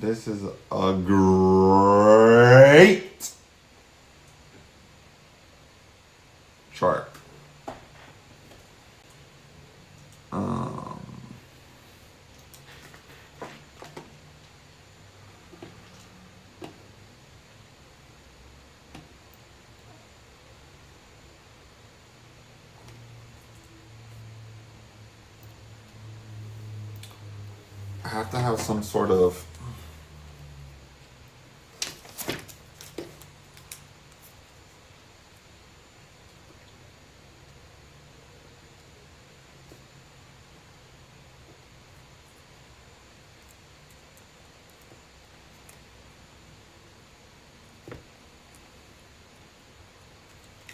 This is a great chart. I have to have some sort of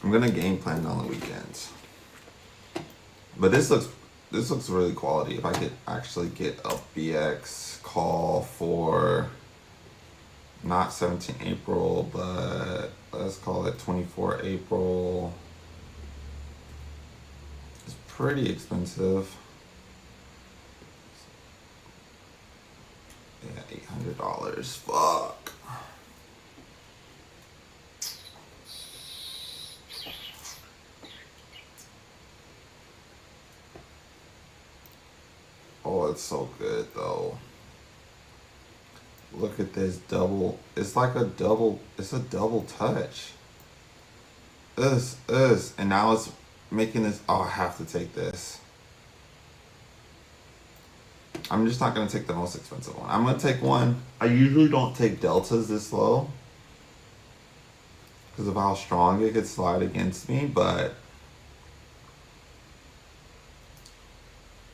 I'm gonna game plan on the weekends. But this looks really quality. If I could actually get a BX call for not 17 April, but let's call it 24 April. It's pretty expensive. Yeah, $800. Fuck. Oh, it's so good though. Look at this double. It's like a double. It's a double touch. And now it's making this. Oh, I have to take this. I'm just not gonna take the most expensive one. I'm gonna take one. I usually don't take deltas this low because of how strong it could slide against me, but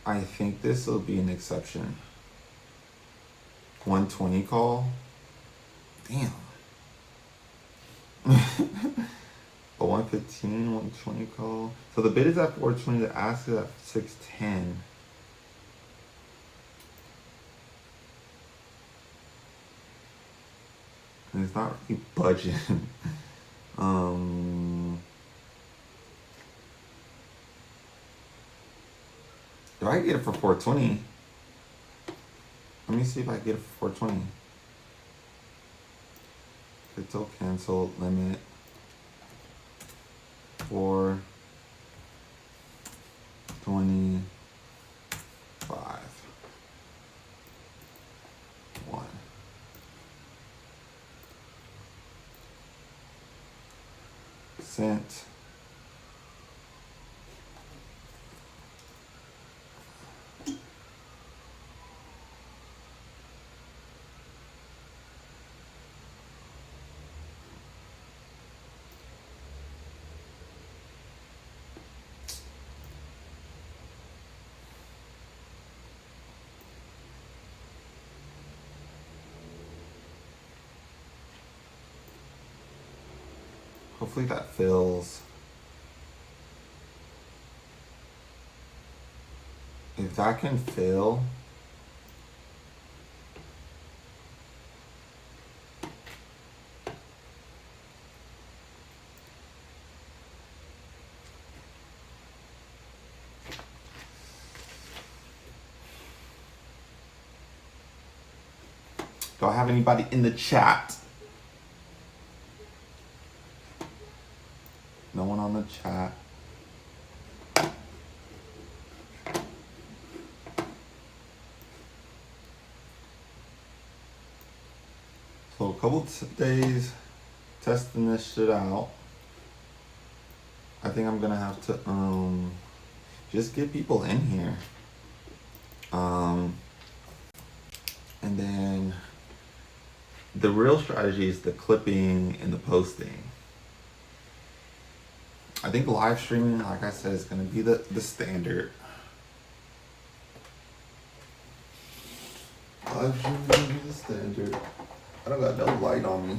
I think this will be an exception. 120 call. Damn. A 115, 120 call. So the bid is at 420, the ask is at 610. And it's not really budging. If I get it for 420, let me see if I get it for 420. Crypto cancel limit 425. 1. Sent. Hopefully that fills. If that can fill, do I have anybody in the chat? No one on the chat. So a couple days testing this shit out. I think I'm gonna have to just get people in here. And then the real strategy is the clipping and the posting. I think live streaming, like I said, is gonna be the standard. Live streaming is gonna be the standard. I don't got no light on me.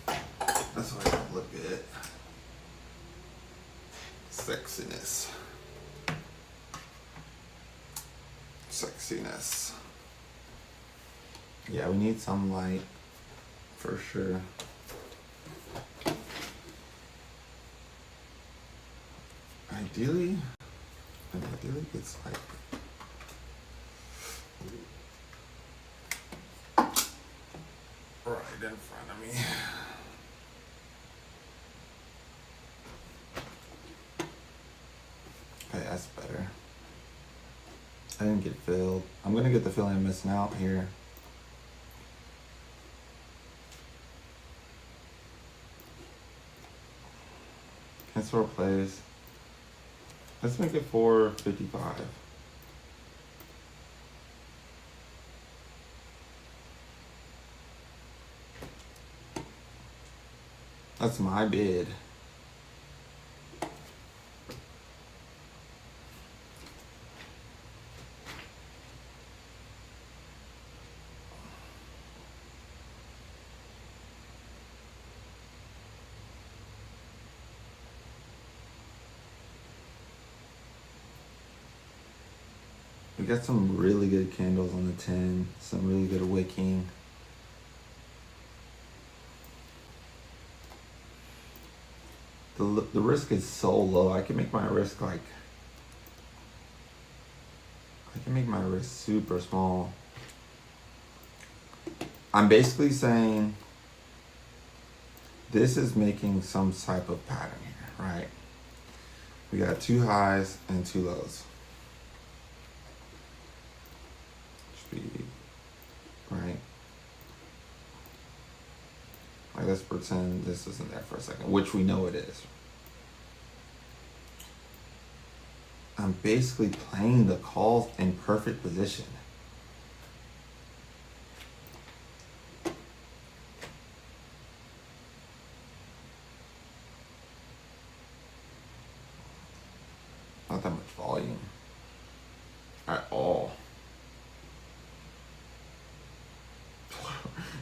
That's why I don't look at sexiness. Sexiness. Yeah, we need some light for sure. Ideally, And I feel like it's like right in front of me. Okay, that's better. I didn't get filled. I'm gonna get the feeling I'm missing out here. Cancel plays. Let's make it 455. That's my bid. We got some really good candles on the 10, some really good wicking. The risk is so low. I can make my risk like, I can make my risk super small. I'm basically saying this is making some type of pattern here, right? We got 2 highs and 2 lows. Should be, right? Like, let's pretend this isn't there for a second, which we know it is. I'm basically playing the calls in perfect position. Not that much volume at all.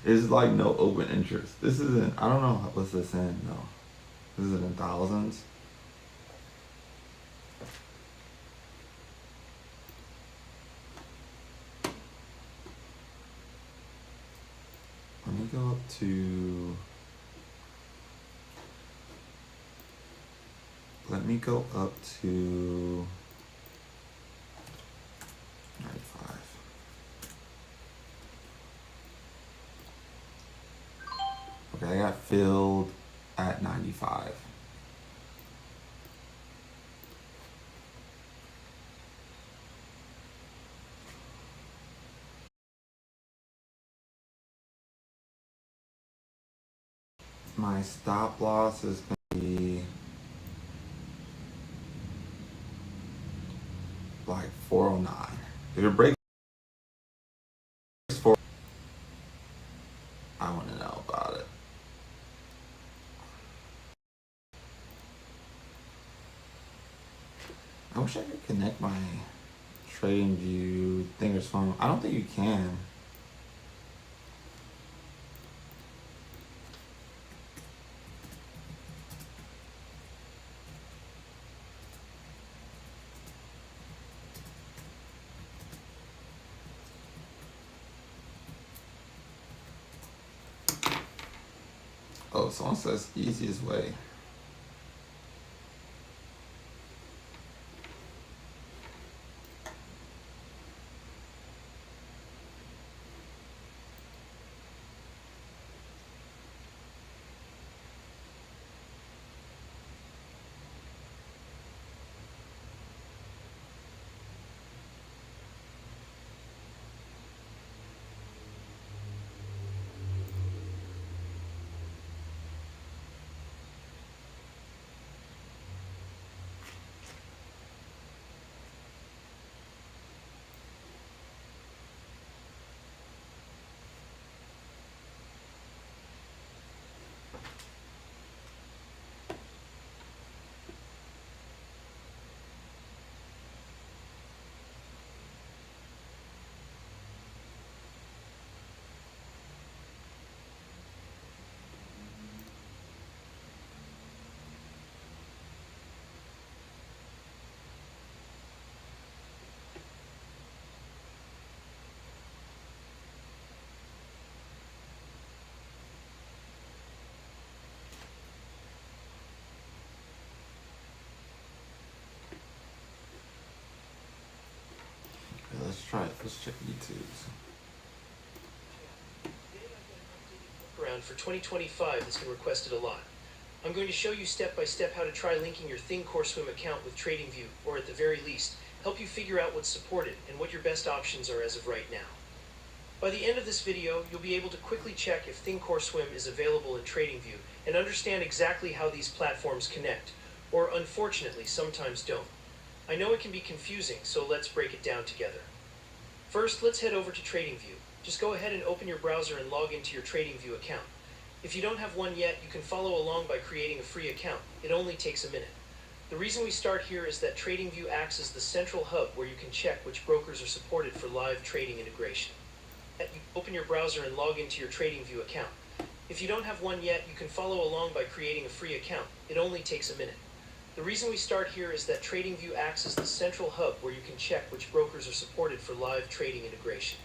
It's like no open interest. This isn't, I don't know what's this in, no. This is in thousands. Let me go up to, let me go up to 95. Okay, I got filled at 95. My stop loss is gonna be like 409. If it breaks 4, I want to know about it. I wish I could connect my trading view Thinker's phone. I don't think you can. Oh, someone says easiest way. let's try it. Let's check YouTube's. Around for 2025 that's been requested a lot. I'm going to show you step by step how to try linking your ThinCoreSwim account with TradingView, or at the very least, help you figure out what's supported and what your best options are as of right now. By the end of this video, you'll be able to quickly check if ThinCoreSwim is available in TradingView and understand exactly how these platforms connect, or unfortunately sometimes don't. I know it can be confusing, so let's break it down together. First, let's head over to TradingView. Just go ahead and open your browser and log into your TradingView account. If you don't have one yet, you can follow along by creating a free account. It only takes a minute. The reason we start here is that TradingView acts as the central hub where you can check which brokers are supported for live trading integration. You open your browser and log into your TradingView account. If you don't have one yet, you can follow along by creating a free account. It only takes a minute. The reason we start here is that TradingView acts as the central hub where you can check which brokers are supported for live trading integration.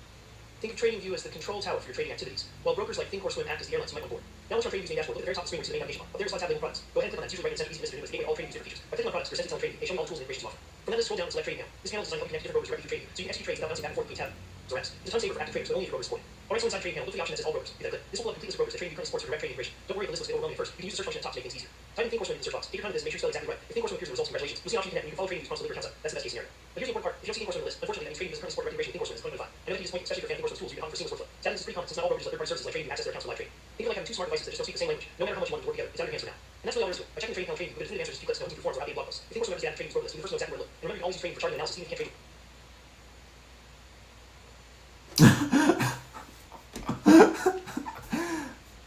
Think of TradingView as the control tower for your trading activities, while brokers like ThinCoreSwim act as the airlines you might want board. Now let's run TradingView's main dashboard. Look at the very top of the screen where you see the main navigation bar. Up there is a select tab labeled products. Go ahead and click on that. It's usually right in the center, easy to visit, it's a gateway to all TradingView's different features. By clicking on products, you're sent to TradingView. They show you all the tools and integrations you offer. From that, let's scroll down and select Trading Now. This panel is designed to help connect different brokers directly through TradingView, so you can execute trades without bouncing back and forth between tabs or apps. It's a time saver for active traders, but only if your broker is supported. Alright, so inside Trading Now, look for the option that says All Brokers. Hit that click. This will pull up a complete list of brokers that TradingView currently supports for direct trading integration. Don't worry if the list looks a bit overwhelming at first. You can use the search function at the top to make things easier. Type in ThinCoreSwim in the search box. Take your time with this and make sure you spell it exactly right. If ThinCoreSwim appears in the results, congratulations. You'll see an option you can connect and you can follow TradingView's responsibility for accounts up. That's the best case scenario. But here's the important part. If you don't see ThinCoreSwim in the list, unfortunately that means TradingView doesn't currently support direct integration with ThinCoreSwim. It's going to notify. I know that can be disappointing, especially if you're a fan of ThinCoreSwim's tools, you've been opting for seamless workflow. Sadly, this is pretty common since not all brokers let third-party services like TradingView access their accounts for live trading. Think of it like having two smart devices that just don't speak the same language. No matter how much you want them to work together, it's out of your hands for now. And that's really all there is to it. By checking the trading panel TradingView, you'll get a definitive answer just a few clicks, no need to forms or outdated blog posts. If ThinCoreSwim understands TradingView's scope list, you'll first know exactly where to look. And remember, you can always use TradingView for charting analysis, even if you can't trade.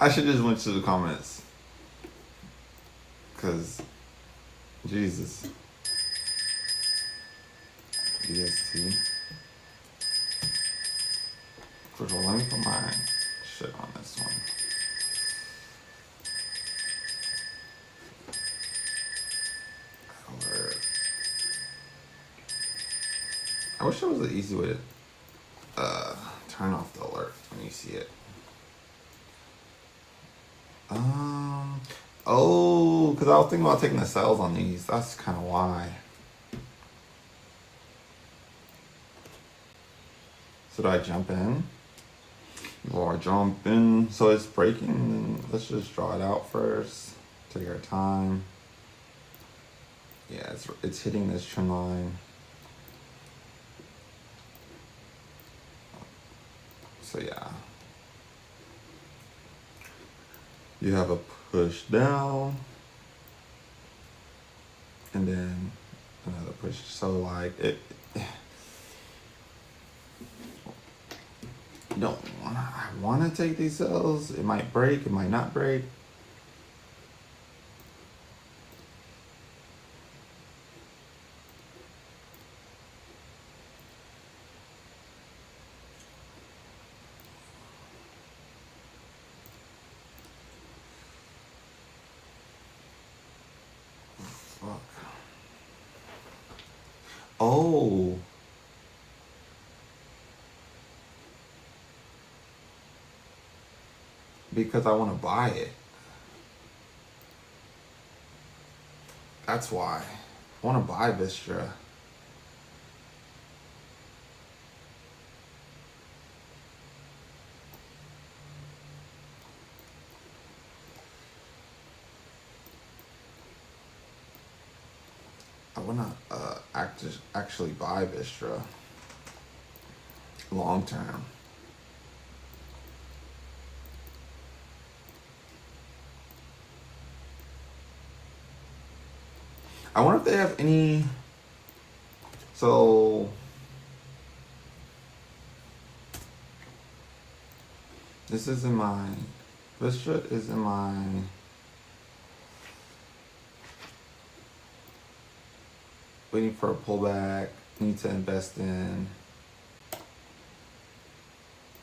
I should just went to the comments. Cause Jesus. EST. First of all, let me put my shit on this one. Alert. I wish there was an easy way to turn off the alert when you see it. Oh, because I was thinking about taking the cells on these. That's kind of why. So do I jump in? Or jump in? So it's breaking. Let's just draw it out first. Take our time. Yeah, it's hitting this trend line. So yeah. You have a push down. And then another push. So like it don't I want to take these cells. It might break, it might not break. Fuck. Oh. Because I want to buy it. That's why. I want to buy Vistra. I want to actually buy Vistra long term. I wonder if they have any. So this is in my Vistra is in my waiting for a pullback. Need to invest in.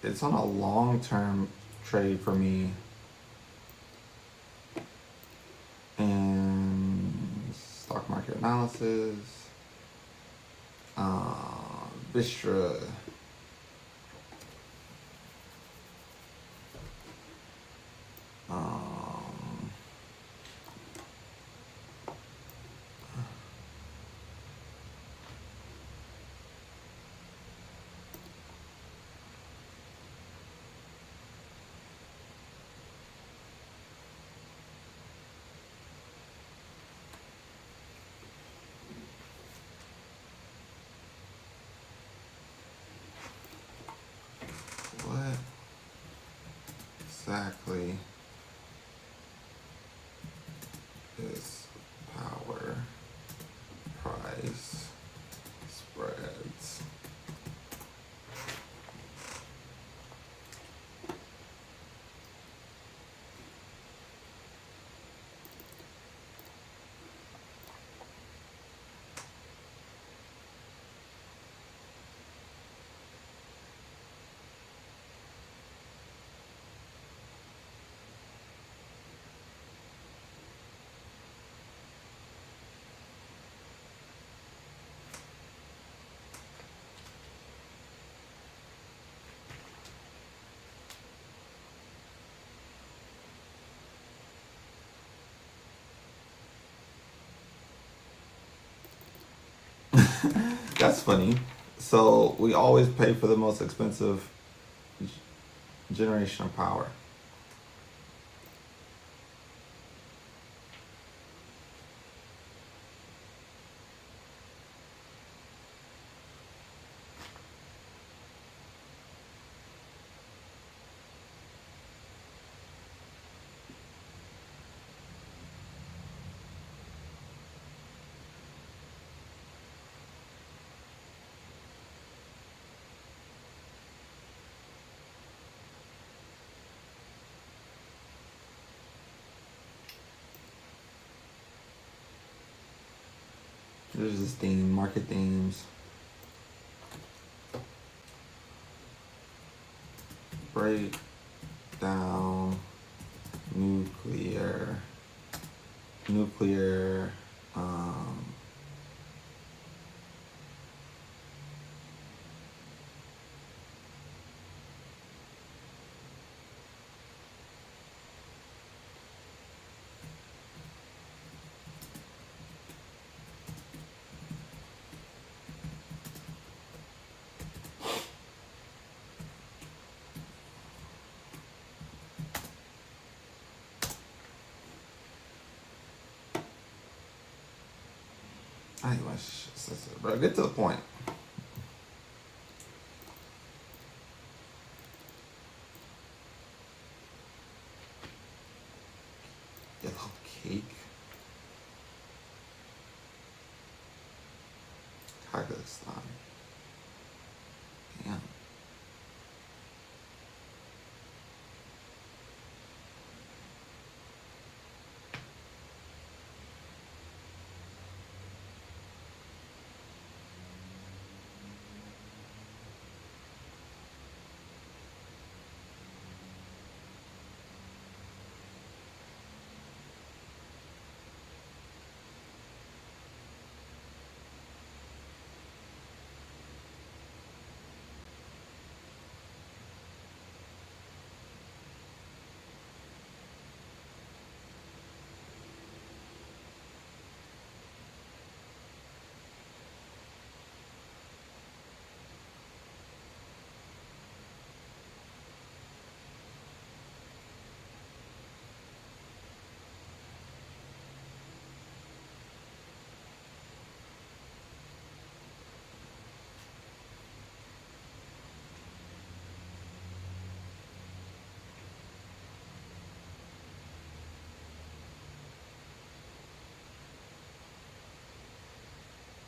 It's on a long-term trade for me. And stock market analysis. Vistra. exactly is power price spreads? That's funny. So we always pay for the most expensive generation of power. There's this theme, market themes. Break down nuclear nuclear um, anyway, bro, get to the point. Yellow cake. Kazakhstan. Damn.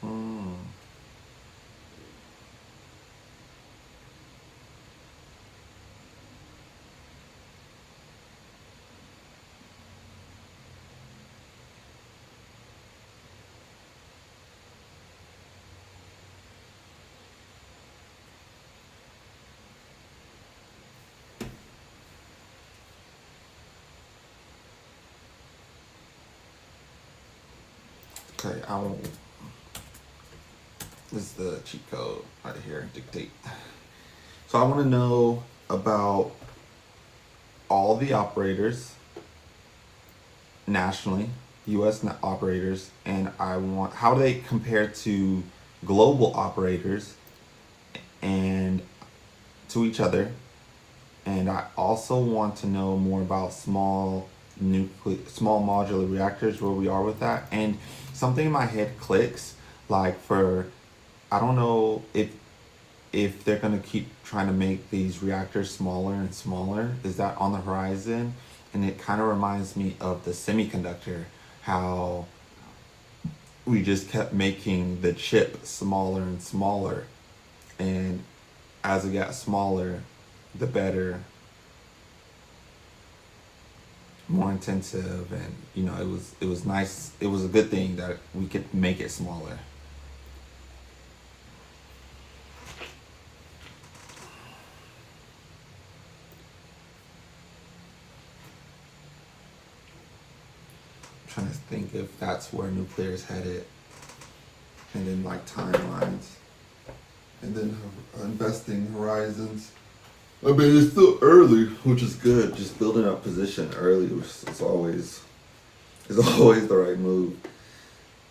Mm. Okay, I won't. This is the cheat code right here. Dictate. So I want to know about all the operators nationally, U.S. operators, and I want how do they compare to global operators and to each other. And I also want to know more about small modular reactors, where we are with that. And something in my head clicks, like for, I don't know if if they're gonna keep trying to make these reactors smaller and smaller, is that on the horizon? And it kind of reminds me of the semiconductor, how we just kept making the chip smaller and smaller, and as it got smaller, the better, more intensive, and it was nice. It was a good thing that we could make it smaller. I'm trying to think if that's where nuclear is headed, and then like timelines, and then investing horizons. I mean, it's still early, which is good. Just building up position early is always the right move.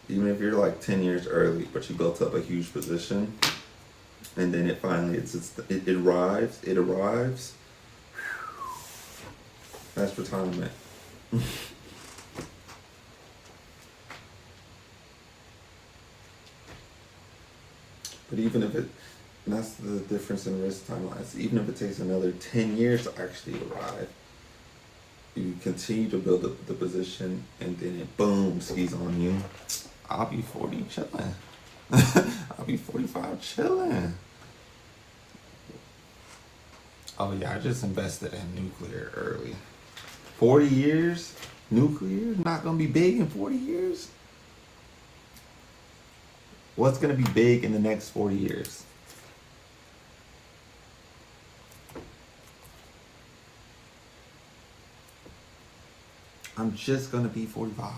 Even if you're like 10 years early, but you built up a huge position, and then it finally it arrives. It arrives. That's retirement. But even if and that's the difference in risk timelines. Even if it takes another 10 years to actually arrive, you continue to build up the position, and then it boom skis on you. I'll be 40 chilling. I'll be 45 chilling. Oh yeah, I just invested in nuclear early. 40 years? Nuclear? Not gonna be big in 40 years? What's gonna be big in the next 40 years? I'm just gonna be 45.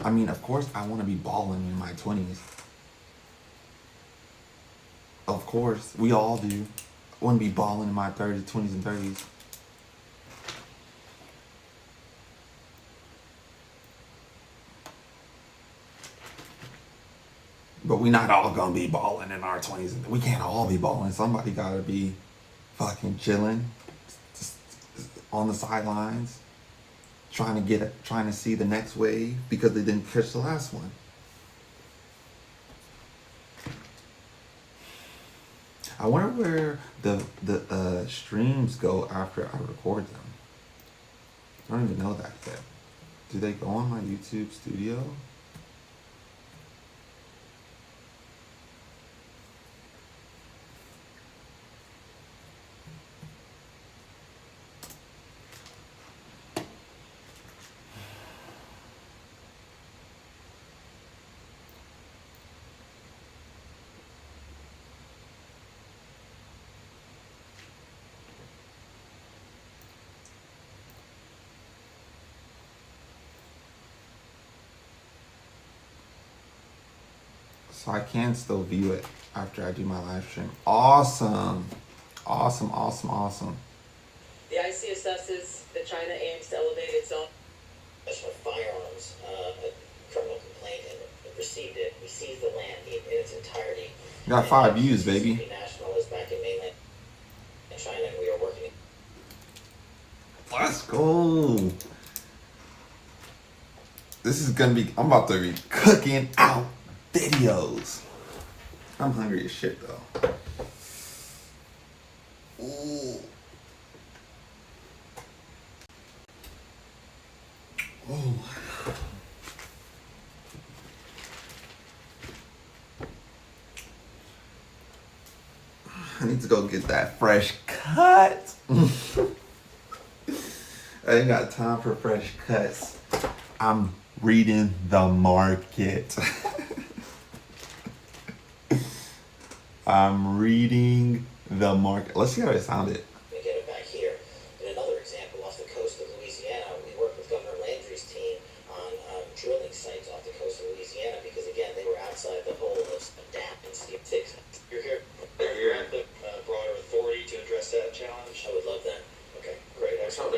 I mean, of course, I wanna be balling in my 20s. Of course, we all do. I wanna be balling in my 30s, 20s, and 30s. But we not all gonna be balling in our 20s. We can't all be balling. Somebody gotta be fucking chilling, just on the sidelines, trying to see the next wave because they didn't catch the last one. I wonder where the streams go after I record them. I don't even know that yet. Do they go on my YouTube studio? So I can still view it after I do my live stream. Awesome. Awesome, awesome, awesome. The IC assesses that China aims to elevate its own of firearms, a criminal complaint, and received it. We seized the land in its entirety. Got 5 views, baby. Nationalists back in mainland China, and we are working. Let's go. This is gonna be, I'm about to be cooking out videos. I'm hungry as shit though. Ooh. Oh. I need to go get that fresh cut. I ain't got time for fresh cuts. I'm reading the market. I'm reading the market. Let's see how it sounded. We get it back here. In another example, off the coast of Louisiana, we worked with Governor Landry's team on drilling sites off the coast of Louisiana because, again, they were outside the hole of a dam in Steve 6. You're here. You're at the broader authority to address that challenge. I would love that. Okay, great. Excellent.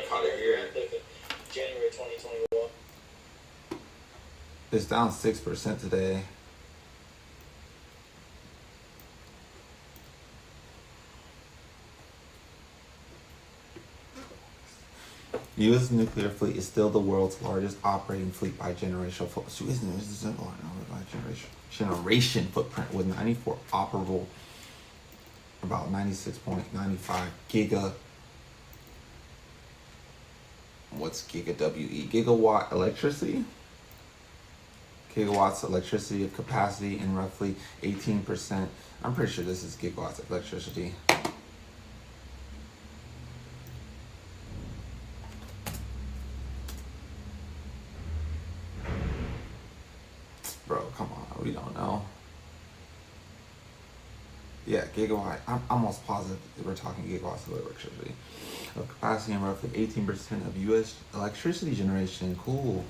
January 2021. It's down 6% today. U.S. nuclear fleet is still the world's largest operating fleet by generation generation footprint, with 94 operable, about 96.95 giga. What's giga WE? Gigawatt electricity. Gigawatts electricity of capacity, and roughly 18%. I'm pretty sure this is gigawatts of electricity. Bro, come on, we don't know. Yeah, gigawatt. I'm almost positive that we're talking gigawatts of electricity of capacity, and roughly 18% of U.S. electricity generation. Cool,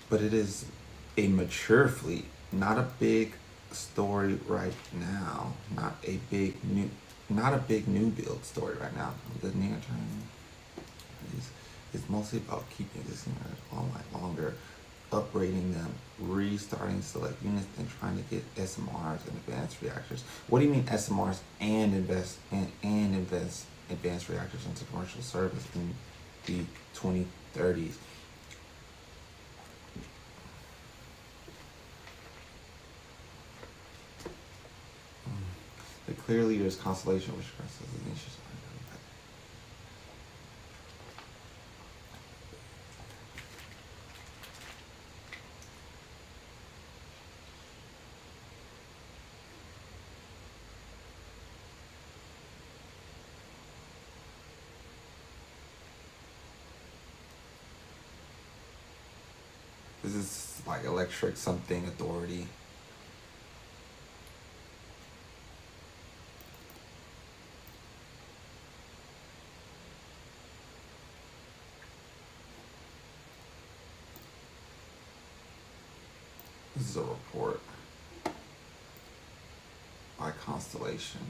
but it is a mature fleet, not a big story right now. Not a big new build story right now. The near term is mostly about keeping existing online longer, upgrading them, restarting select units, and trying to get SMRs and advanced reactors. What do you mean SMRs and invest advanced reactors into commercial service in the 2030s? The clear leader's constellation, which expresses the nation's. This is like electric something authority. This is a report by Constellation.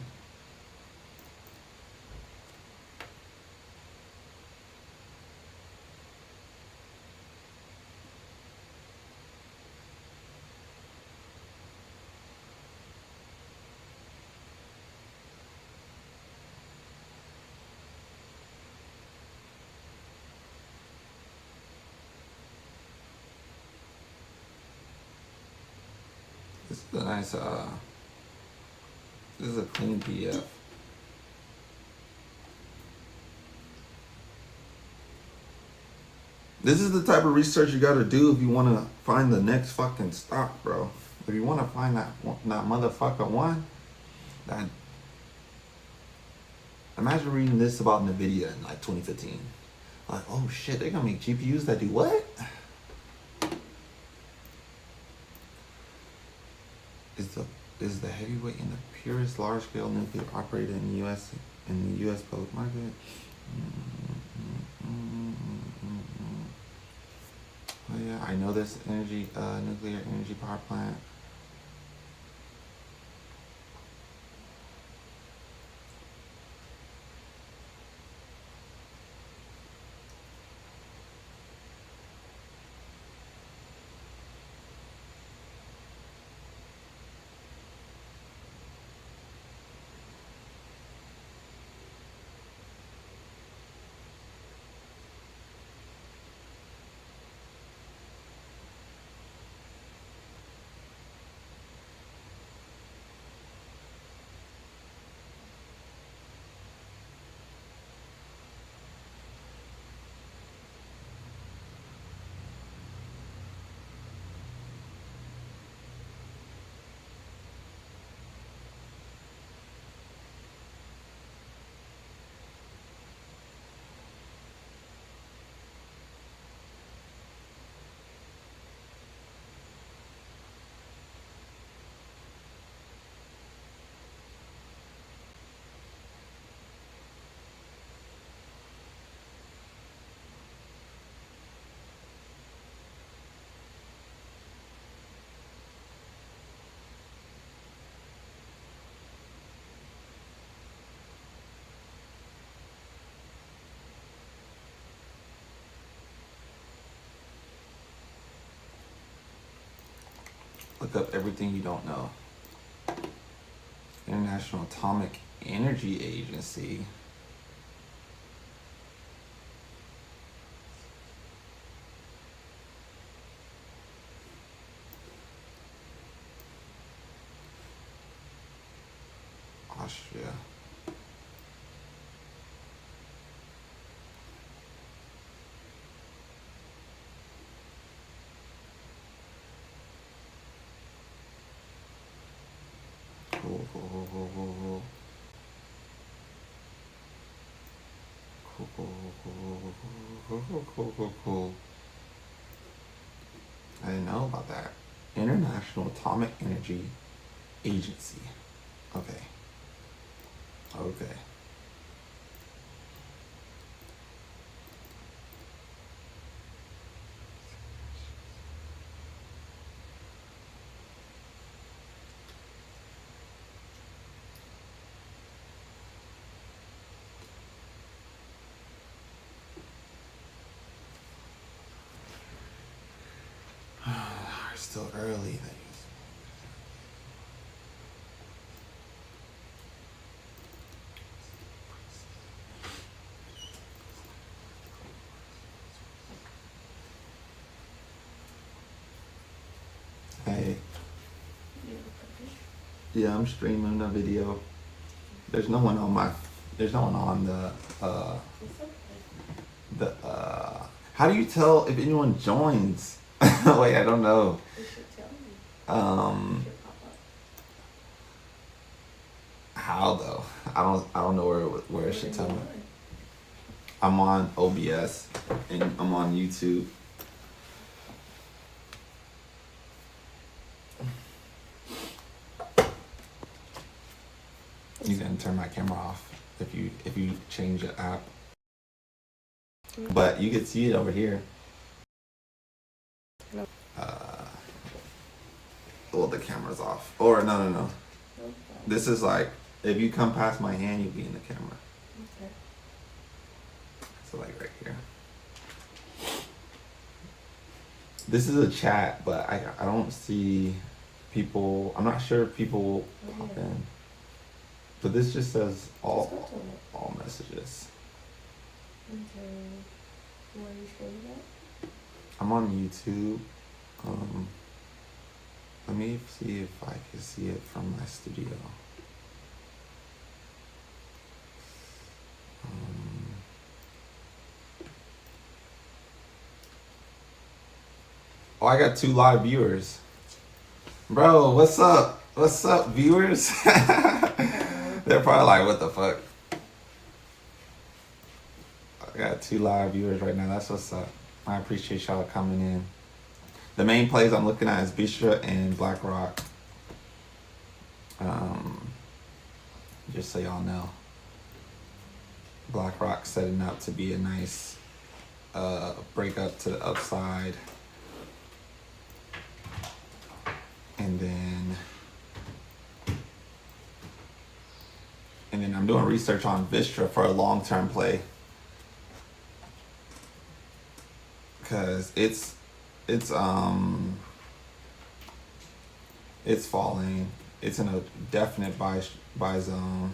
This is a nice, this is a clean PDF. This is the type of research you gotta do if you wanna find the next fucking stock, bro. If you wanna find that motherfucker one, that, imagine reading this about NVIDIA in like 2015. Like, oh shit, they're gonna make GPUs that do what? Is the heavyweight in the purest large-scale nuclear operated in the U.S. public market. Oh yeah, I know this nuclear energy power plant. Look up everything you don't know. International Atomic Energy Agency. Austria. Cool, cool, cool, cool, cool, cool. Cool, cool, cool, cool, cool, cool, cool, cool. I didn't know about that. International Atomic Energy Agency. Okay. Okay. It's still early. Hey. Yeah, I'm streaming a video. There's no one on my. There's no one on the. How do you tell if anyone joins? Wait, I don't know. You should tell me. Um, It should pop up. how though? I don't know where it should tell me. What I'm on OBS and I'm on YouTube. You can turn my camera off if you change the app. But you can see it over here. Hello. Well, the camera's off. Or no. Okay. This is like if you come past my hand, you'll be in the camera. Okay. So like right here. This is a chat, but I don't see people. I'm not sure if people will pop in. But this just says Just go to it. all messages. Okay. Where are you streaming at? I'm on YouTube. Let me see if I can see it from my studio. Oh, I got 2 live viewers. Bro, what's up? What's up, viewers? They're probably like, what the fuck? I got 2 live viewers right now. That's what's up. I appreciate y'all coming in. The main plays I'm looking at is Vistra and BlackRock. Just so y'all know. BlackRock setting up to be a nice break up to the upside. And then I'm doing research on Vistra for a long-term play. Cause it's falling. It's in a definite buy zone.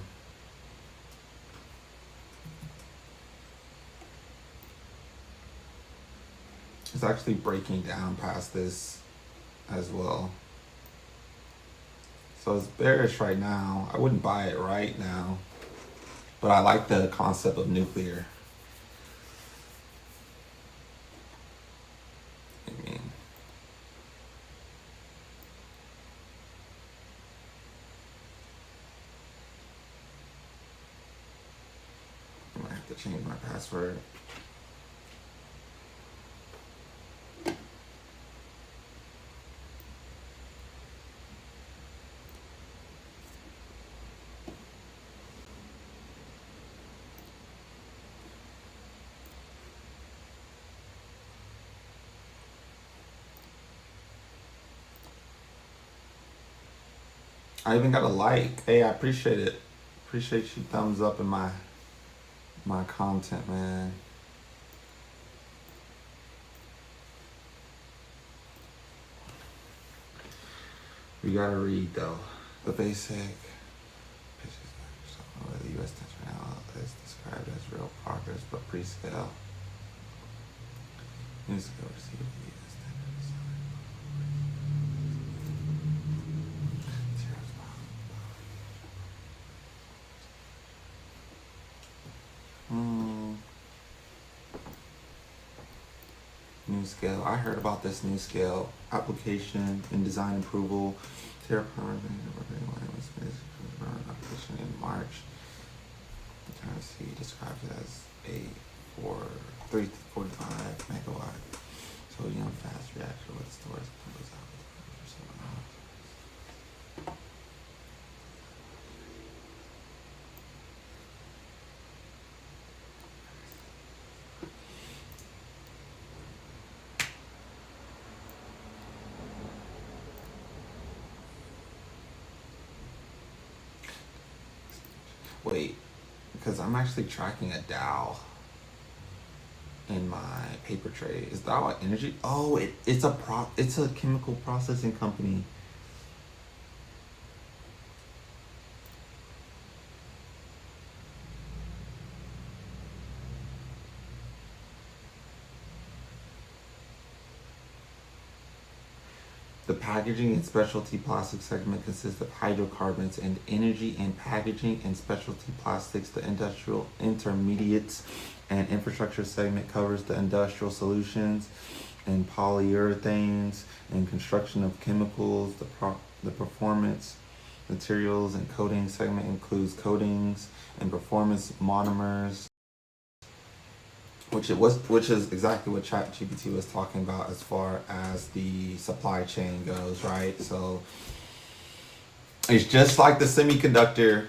It's actually breaking down past this as well. So it's bearish right now. I wouldn't buy it right now, but I like the concept of nuclear. I mean, I might have to change my password. I even got a like. Hey, I appreciate it. Appreciate you thumbs up in my content, man. We gotta read though. The basic pictures of the U.S. now is described as real progress, but pre-scale. News to go receive the U.S. scale. I heard about this new scale. Application and design approval. Terraform application in March. He describes it as a 345 megawatt sodium fast reactor with storage goes out. Wait, because I'm actually tracking a Dow in my paper tray. Is Dow Energy? Oh, it's a chemical processing company. The packaging and specialty plastics segment consists of hydrocarbons and energy and packaging and specialty plastics. The industrial intermediates and infrastructure segment covers the industrial solutions and polyurethanes and construction of chemicals. The performance materials and coating segment includes coatings and performance monomers, which is exactly what ChatGPT was talking about as far as the supply chain goes, right? So it's just like the semiconductor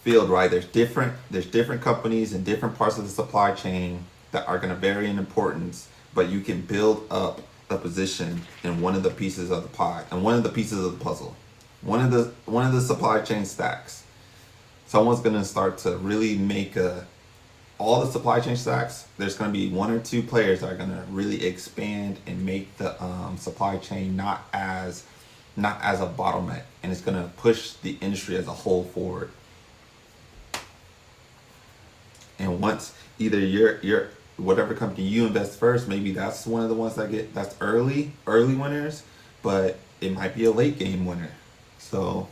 field, right? There's different companies in different parts of the supply chain that are going to vary in importance, but you can build up a position in one of the pieces of the pie and one of the pieces of the puzzle, one of the supply chain stacks. Someone's going to start to really make all the supply chain stacks. There's going to be one or two players that are going to really expand and make the supply chain not as a bottleneck, and it's going to push the industry as a whole forward. And once either your whatever company you invest first, maybe that's one of the ones that's early winners, but it might be a late game winner. So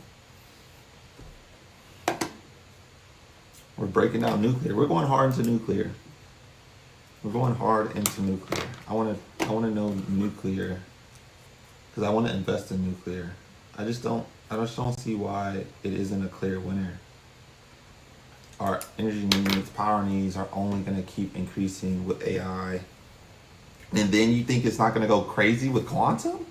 we're breaking down nuclear. We're going hard into nuclear. I want to know nuclear because I want to invest in nuclear. I just don't see why it isn't a clear winner. Our energy needs, power needs are only going to keep increasing with AI. And then you think it's not going to go crazy with quantum?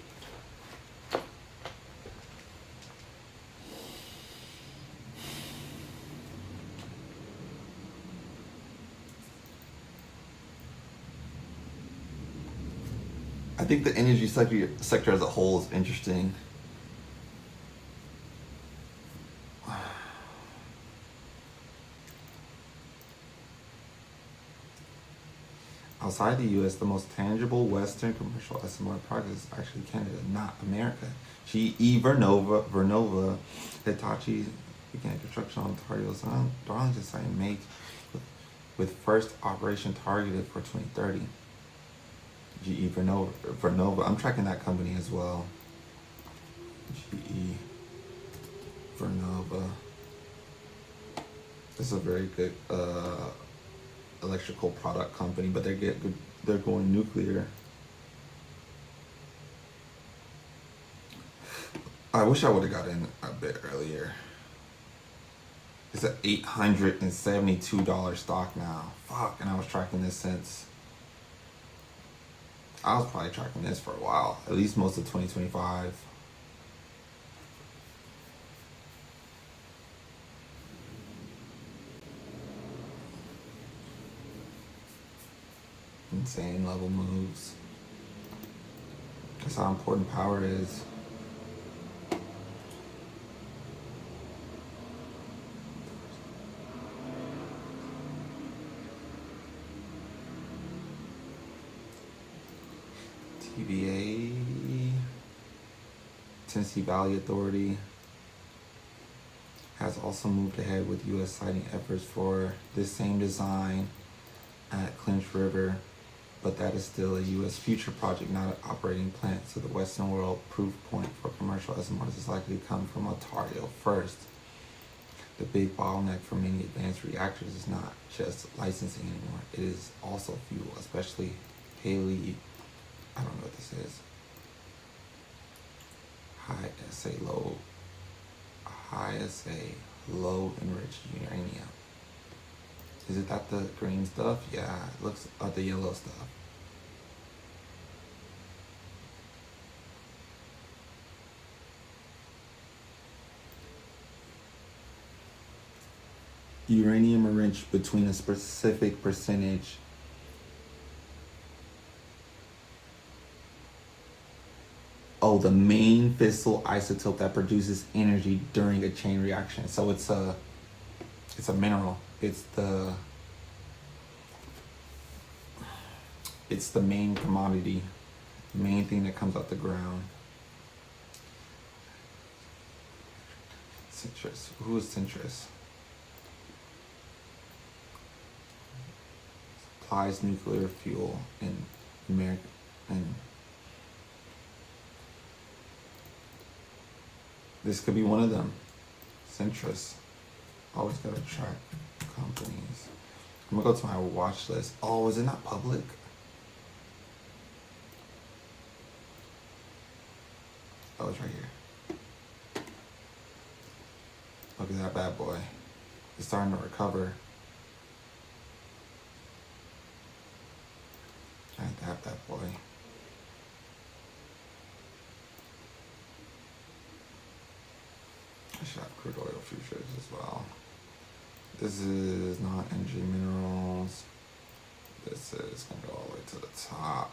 I think the energy sector as a whole is interesting. Outside the U.S., the most tangible Western commercial SMR project is actually Canada, not America. GE Vernova, Hitachi began construction on Ontario's Darlington site in May, with first operation targeted for 2030. GE Vernova, I'm tracking that company as well. GE Vernova. This is a very good electrical product company, but they're going nuclear. I wish I would have got in a bit earlier. It's an $872 stock now. Fuck, and I was tracking this since. I was probably tracking this for a while, at least most of 2025. Insane level moves. That's how important power is. TVA, Tennessee Valley Authority, has also moved ahead with U.S. siting efforts for this same design at Clinch River, but that is still a U.S. future project, not an operating plant. So the Western world proof point for commercial SMRs is likely to come from Ontario first. The big bottleneck for many advanced reactors is not just licensing anymore. It is also fuel, especially HALEU I don't know what this is. High SA low. High SA low enriched uranium. Is it that the green stuff? Yeah, it looks like the yellow stuff. Uranium enriched between a specific percentage. Oh, the main fissile isotope that produces energy during a chain reaction. So it's a mineral. It's the main commodity, the main thing that comes out the ground. Citrus. Who is Citrus? Supplies nuclear fuel in America and this could be one of them. Citrus. Always gotta track companies. I'm gonna go to my watch list. Oh, is it not public? Oh, it's right here. Look at that bad boy. It's starting to recover. I have to have that boy. I should have crude oil futures as well. This is not energy minerals. This is gonna go all the way to the top.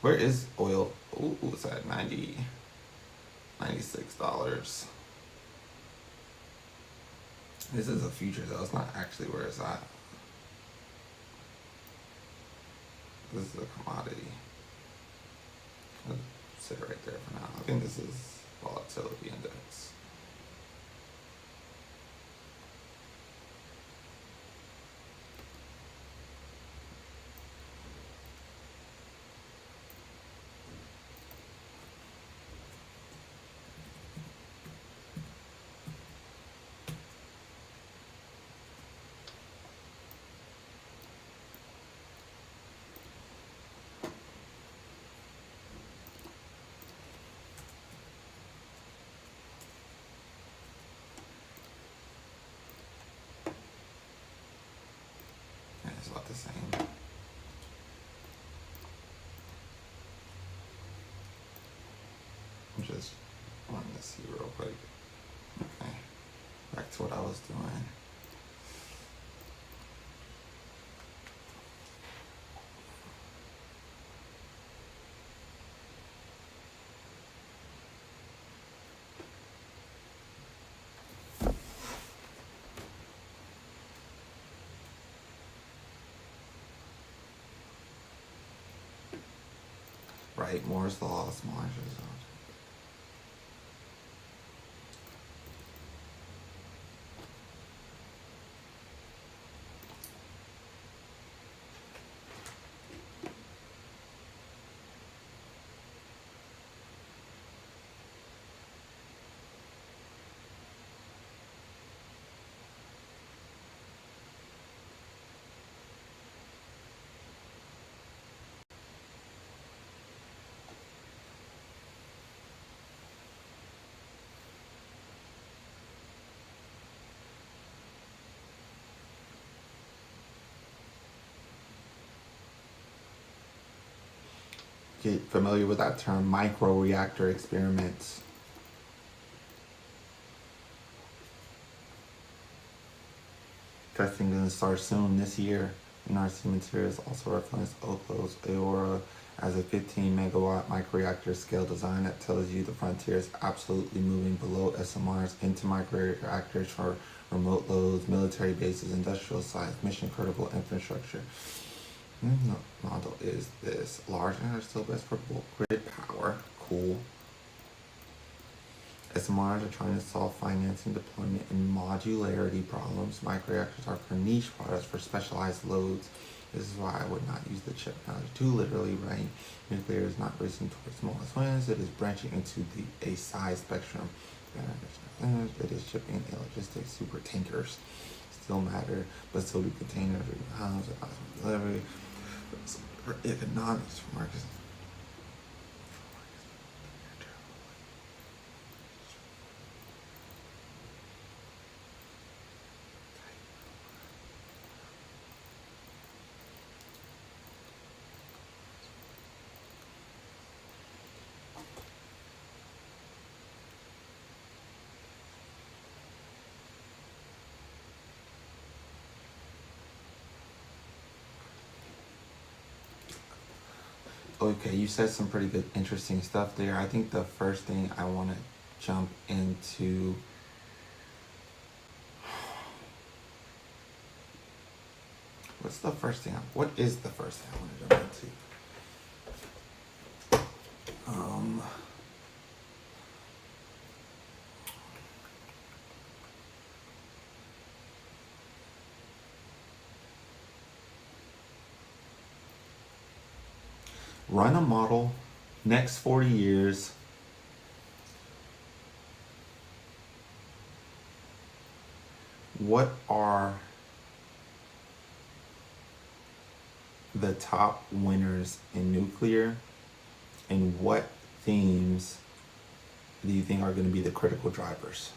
Where is oil? Ooh, it's at $96. This is a future though, it's not actually where it's at. This is a commodity. I'll sit it right there for now. I think this is volatility index. It's about the same. I'm just wanting to see real quick. Okay, back to what I was doing. Right, Moore's law, small result. Get familiar with that term, microreactor experiments. Testing going to start soon this year. NRC Materials also referenced Oklo's Aora as a 15 megawatt microreactor scale design that tells you the frontier is absolutely moving below SMRs into microreactors for remote loads, military bases, industrial sites, mission critical infrastructure. The model is this: large and are still best for bulk grid power. Cool. SMRs are trying to solve financing, deployment, and modularity problems. Microreactors are for niche products for specialized loads. This is why I would not use the chip analogy too literally, right? Nuclear is not racing towards smallest wins. It is branching into a size spectrum. It is shipping and logistics. Super tankers still matter, but so do containers, delivery. For economics, for Marcus. Okay, you said some pretty good, interesting stuff there. I think the first thing I want to jump into. What's the first thing? What is the first thing I want to jump into? Run a model. Next 40 years. What are the top winners in nuclear, and what themes do you think are going to be the critical drivers?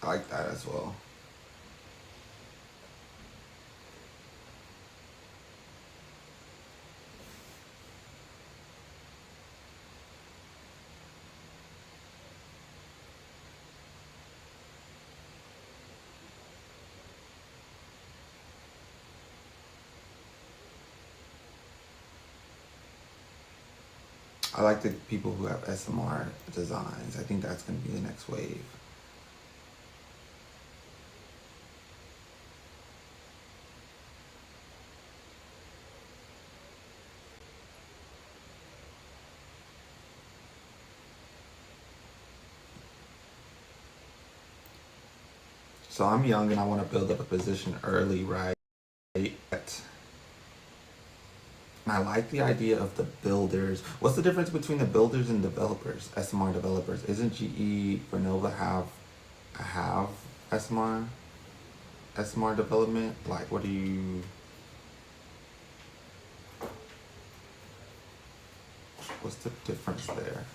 I like that as well. I like the people who have SMR designs. I think that's going to be the next wave. So I'm young and I want to build up a position early, right? I like the idea of the builders. What's the difference between the builders and developers, SMR developers? Isn't GE Vernova have SMR development? Like, what do you? What's the difference there?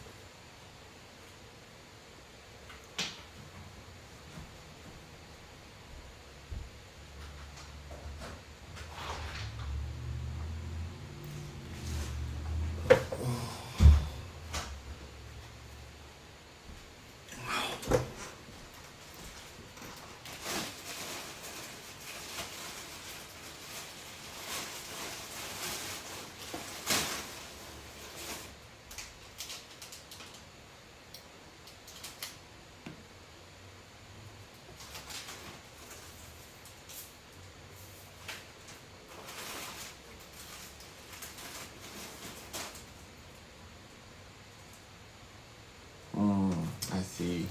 I see.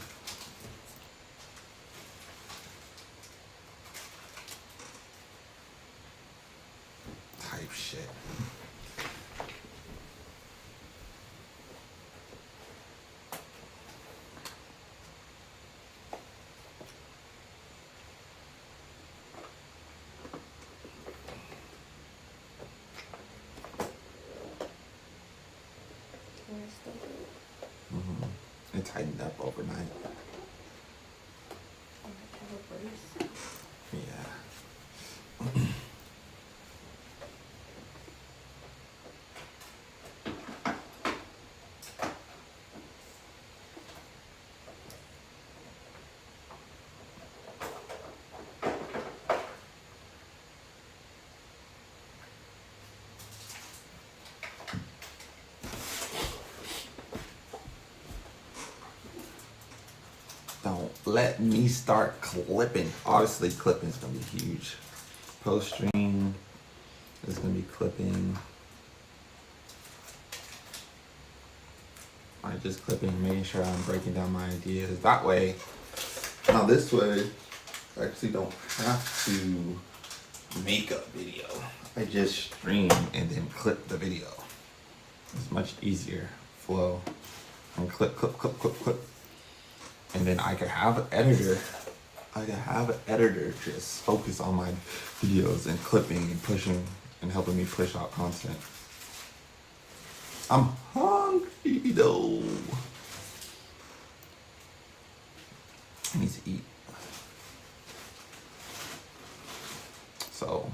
Type shit. Can I still do it? It's tightened up overnight. I might have a brace. Yeah. Don't let me start clipping. Obviously, clipping is gonna be huge. Post stream is gonna be clipping. I just clipping, making sure I'm breaking down my ideas. That way, now this way, I actually don't have to make a video. I just stream and then clip the video. It's much easier flow. And clip. And then I could have an editor. Just focus on my videos and clipping and pushing and helping me push out content. I'm hungry though. I need to eat. So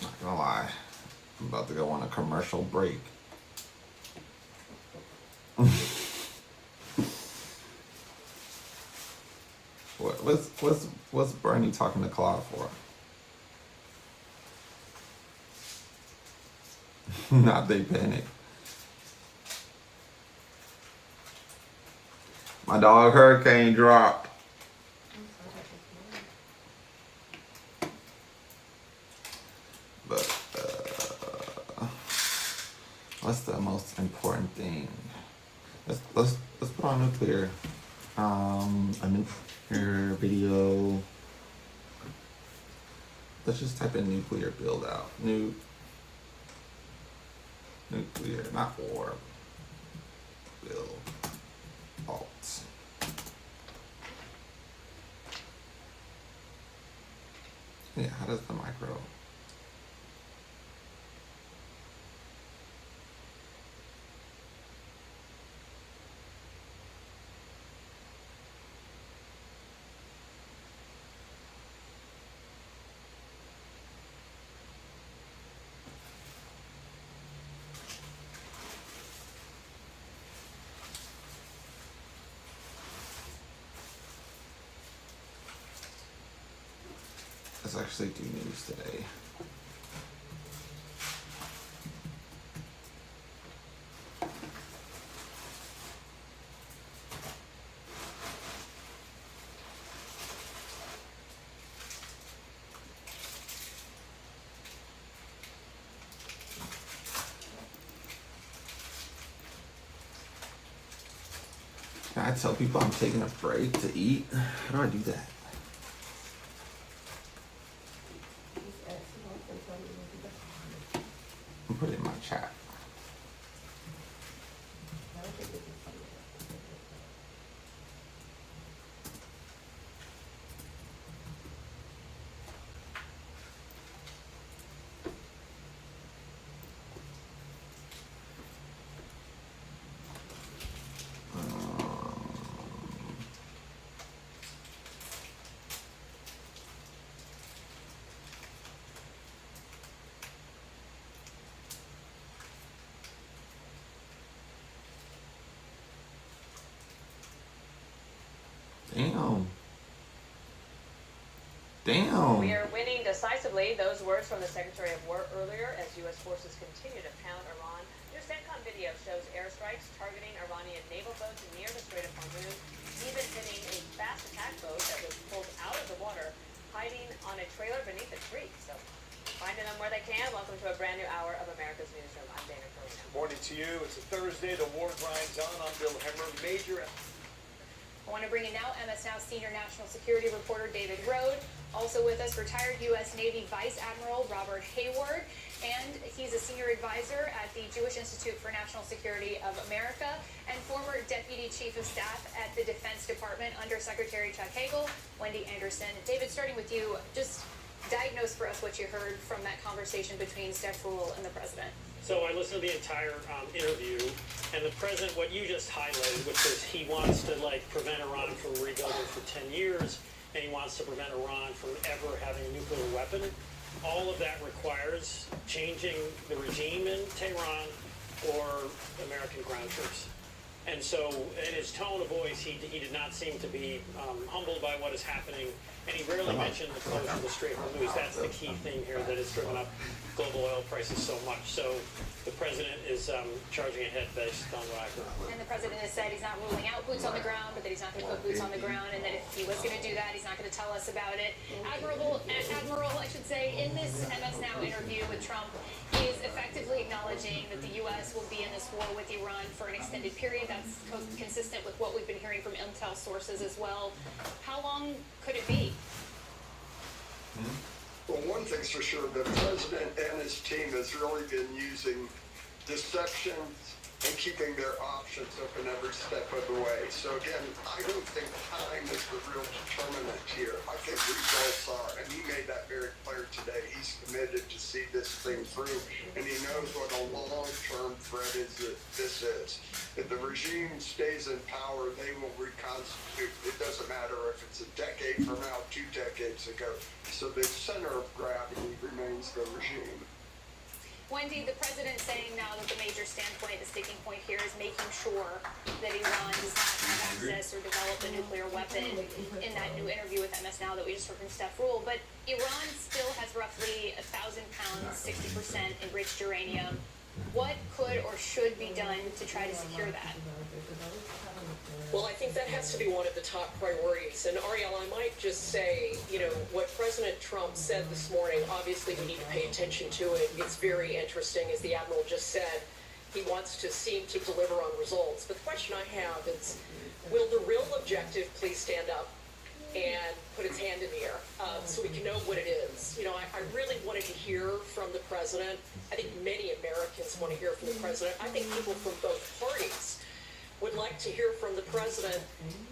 not gonna lie, I'm about to go on a commercial break. What's Bernie talking to Claude for? Not they panic. My dog Hurricane dropped. But what's the most important thing? Let's put on nuclear. A nuclear video. Let's just type in nuclear build out. Nuclear, not war. Build alt. Yeah, how does the micro? Let's actually do news today. Can I tell people I'm taking a break to eat? How do I do that? I'll put it in my chat. Damn. We are winning decisively. Those words from the Secretary of War earlier as U.S. forces continue to pound Iran. New CENTCOM video shows airstrikes targeting Iranian naval boats near the Strait of Hormuz, even hitting a fast attack boat that was pulled out of the water, hiding on a trailer beneath a tree. So, finding them where they can. Welcome to a brand new hour of America's Newsroom. I'm Dana Carino. Morning to you. It's a Thursday. The war grinds on. I'm Bill Hemmer. I want to bring in now MS Now senior national security reporter David Rode. Also with us, retired U.S. Navy Vice Admiral Robert Hayward, and he's a senior advisor at the Jewish Institute for National Security of America and former Deputy Chief of Staff at the Defense Department under Secretary Chuck Hagel. Wendy Anderson. David, starting with you, just diagnose for us what you heard from that conversation between Steph Rule and the president. So I listened to the entire interview, and the president, what you just highlighted, which is he wants to prevent Iran from rebuilding for 10 years, and he wants to prevent Iran from ever having a nuclear weapon. All of that requires changing the regime in Tehran or American ground troops. And so in his tone of voice, he did not seem to be humbled by what is happening, and he rarely mentioned the closure of the Strait of Hormuz. That's the key thing here that has driven up global oil prices so much. So the president is charging ahead based on what I heard. And the president has said he's not ruling out boots on the ground, but that he's not going to put boots on the ground, and that if he was going to do that, he's not going to tell us about it. Admiral, I should say, in this MS Now interview with Trump, is effectively acknowledging that the U.S. will be in this war with Iran for an extended period. That's consistent with what we've been hearing from intel sources as well. How long could it be? Well, one thing's for sure, the president and his team has really been using deception and keeping their options open every step of the way. So again, I don't think time is the real determinant here. I think results are, and he made that very clear today. He's committed to see this thing through, and he knows what a long-term threat is that this is. If the regime stays in power, they will reconstitute. It doesn't matter if it's a decade from now, 2 decades ago. So the center of gravity remains the regime. Wendy, the president saying now that the major standpoint, the sticking point here is making sure that Iran does not have access or develop a nuclear weapon in that new interview with MS Now that we just heard from Steph Rule. But Iran still has roughly 1,000 pounds, 60% enriched uranium. What could or should be done to try to secure that? Well, I think that has to be one of the top priorities. And Ariel, I might just say, what President Trump said this morning, obviously we need to pay attention to it. It's very interesting, as the Admiral just said. He wants to seem to deliver on results. But the question I have is, will the real objective please stand up and put its hand in the air so we can know what it is? I really wanted to hear from the president. I think many Americans want to hear from the president. I think people from both parties would like to hear from the president,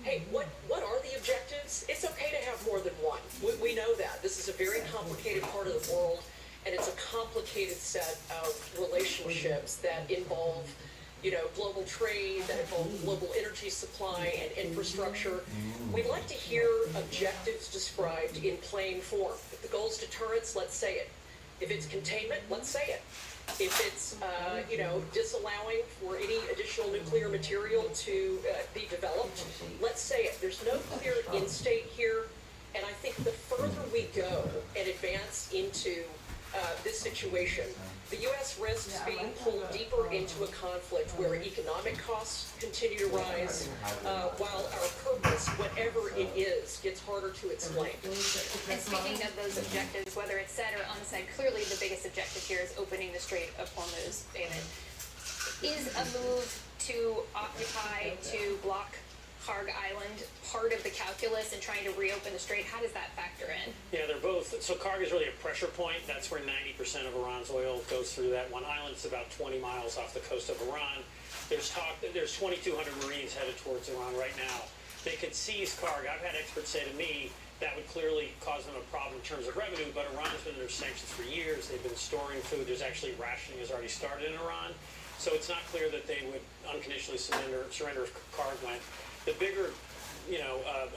hey, what are the objectives? It's okay to have more than one. We know that. This is a very complicated part of the world, and it's a complicated set of relationships that involve, global trade, that involve global energy supply and infrastructure. We'd like to hear objectives described in plain form. If the goal is deterrence, let's say it. If it's containment, let's say it. If it's, disallowing for any additional nuclear material to be developed, let's say it. There's no clear end state here, and I think the further we go and advance into this situation, the U.S. risks being pulled deeper into a conflict where economic costs continue to rise, while our purpose, whatever it is, gets harder to explain. And speaking of those objectives, whether it's said or unsaid, clearly the biggest objective here is opening the Strait of Hormuz, David. Is a move to occupy, to block Karg Island part of the calculus in trying to reopen the strait? How does that factor in? Yeah, they're both. So Karg is really a pressure point. That's where 90% of Iran's oil goes through that one island. It's about 20 miles off the coast of Iran. There's talk that there's 2,200 Marines headed towards Iran right now. They could seize Karg. I've had experts say to me that would clearly cause them a problem in terms of revenue, but Iran's been under sanctions for years. They've been storing food. There's actually rationing has already started in Iran. So it's not clear that they would unconditionally surrender if Karg went. The bigger,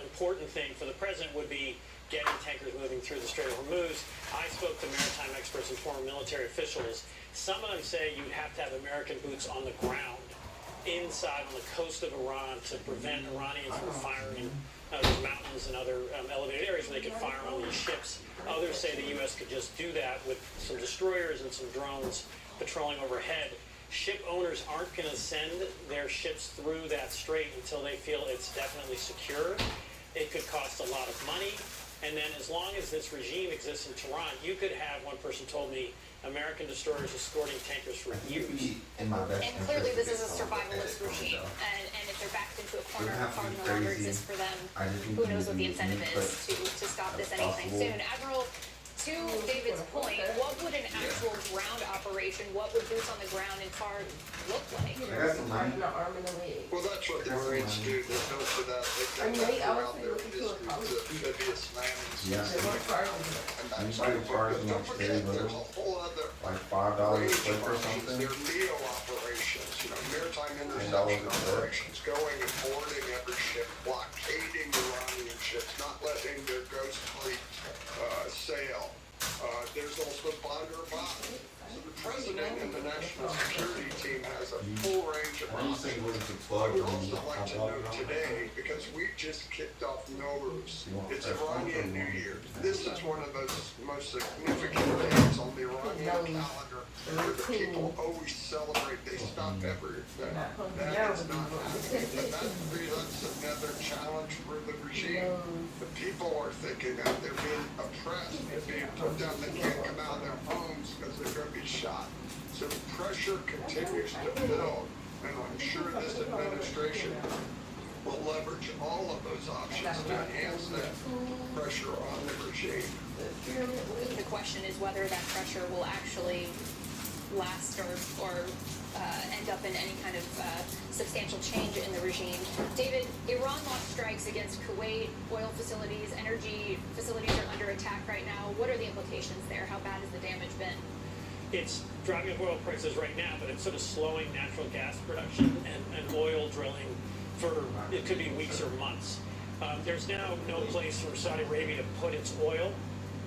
important thing for the president would be getting tankers moving through the Strait of Hormuz. I spoke to maritime experts and former military officials. Some of them say you'd have to have American boots on the ground inside on the coast of Iran to prevent Iranians from firing those mountains and other elevated areas where they could fire on these ships. Others say the U.S. could just do that with some destroyers and some drones patrolling overhead. Ship owners aren't going to send their ships through that strait until they feel it's definitely secure. It could cost a lot of money. And then as long as this regime exists in Tehran, you could have, one person told me, American destroyers escorting tankers for years. And clearly this is a survivalist regime. And if they're backed into a corner, Karg no longer exists for them, who knows what the incentive is to stop this anytime soon. Admiral, to David's point, what would an actual ground operation, what would boots on the ground in Karg look like? Well, that's what the Marines do. They go for that. They go out there in amphibious landing Yeah. And that's You can charge them don't like forget, very there's little, a whole other like $5 range a of clip or options. something. They're MEO operations, maritime $10 interception a clip. operations, going and boarding every ship, blockading Iranian ships, not letting their ghost fleet sail. There's also Bandar-Abbas. So the president and the national security team has a full range of Why do you think options. it was the I plug would when also you like to pop note out? today, because we just kicked off Nowruz. You want It's fresh one Iranian or New you Year. want- This is one of those most significant days on the Iranian calendar where the people always celebrate. They stop everything. That is not happening. And that presents another challenge for the regime. The people are thinking that they're being oppressed, they're being put down, they can't come out of their homes because they're going to be shot. So the pressure continues to build, and I'm sure this administration will leverage all of those options to enhance that pressure on the regime. The question is whether that pressure will actually last or end up in any kind of substantial change in the regime. David, Iran launched strikes against Kuwait, oil facilities, energy facilities are under attack right now. What are the implications there? How bad has the damage been? It's driving up oil prices right now, but it's sort of slowing natural gas production and oil drilling for, it could be weeks or months. There's now no place for Saudi Arabia to put its oil.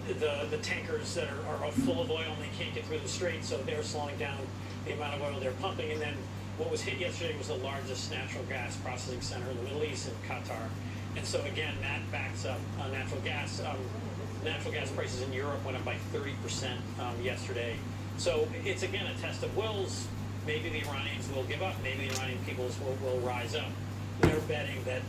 The tankers that are full of oil and they can't get through the strait, so they're slowing down the amount of oil they're pumping. And then what was hit yesterday was the largest natural gas processing center in the Middle East, in Qatar. And so again, that backs up natural gas. Natural gas prices in Europe went up by 30% yesterday. So it's again a test of wills. Maybe the Iranians will give up. Maybe the Iranian peoples will rise up. They're betting that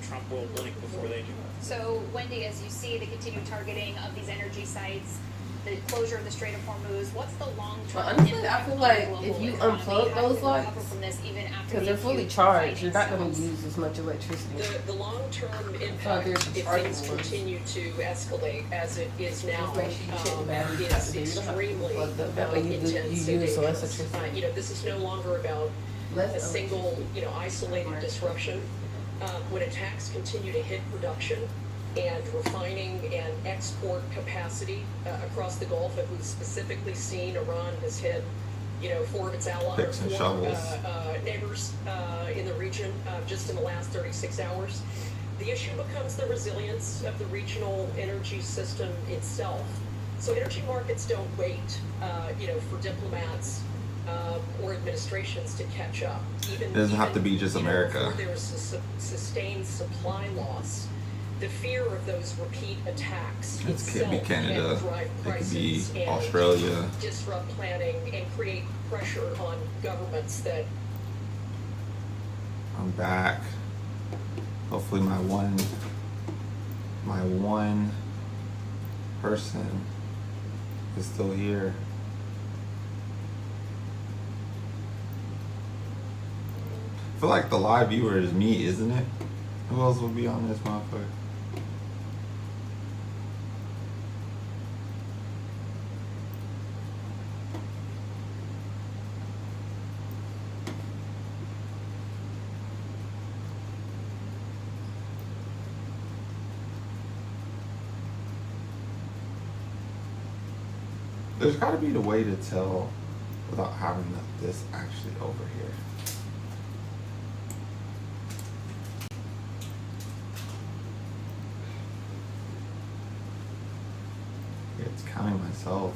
Trump will blink before they do. So, Wendy, as you see the continued targeting of these energy sites, the closure of the Strait of Hormuz, what's the long-term Well, honestly, I impact feel on like the global if you economy? unplug How do those we recover lights, from this even after because the they're fully acute charged, fighting you're not going stops? to use as much electricity. The long-term they're impact, if charging things ones. continue to escalate as it is now, Just make sure you check the batteries have to is be- you don't have to extremely plug them. That way you intense and use less dangerous. electricity. This is no longer about Less a single, isolated disruption. When attacks continue to hit production and refining and export capacity across the Gulf, and we've specifically seen Iran has hit, 4 of its allies, Picks and 4 shovels. neighbors in the region just in the last 36 hours. The issue becomes the resilience of the regional energy system itself. So energy markets don't wait, for diplomats or administrations to catch up. It doesn't have to be just America. If there's a sustained supply loss, the fear of those repeat attacks It could be itself Canada, can drive it could be prices and Australia. disrupt planning and create pressure on governments that I'm back. Hopefully my one person is still here. I feel like the live viewer is me, isn't it? Who else will be on this motherfucker? There's got to be the way to tell without having this actually over here. It's counting myself.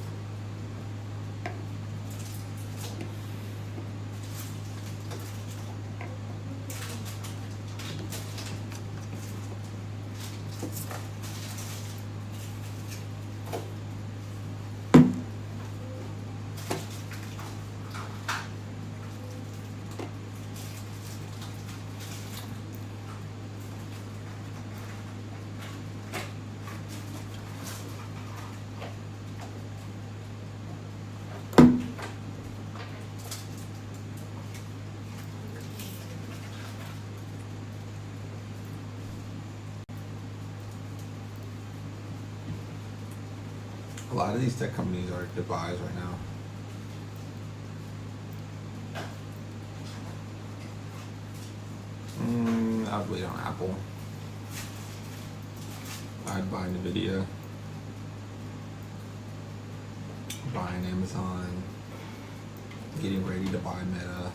A lot of these tech companies are goodbyes right now. I'd wait on Apple. I'd buy NVIDIA. buying Amazon, getting ready to buy Meta.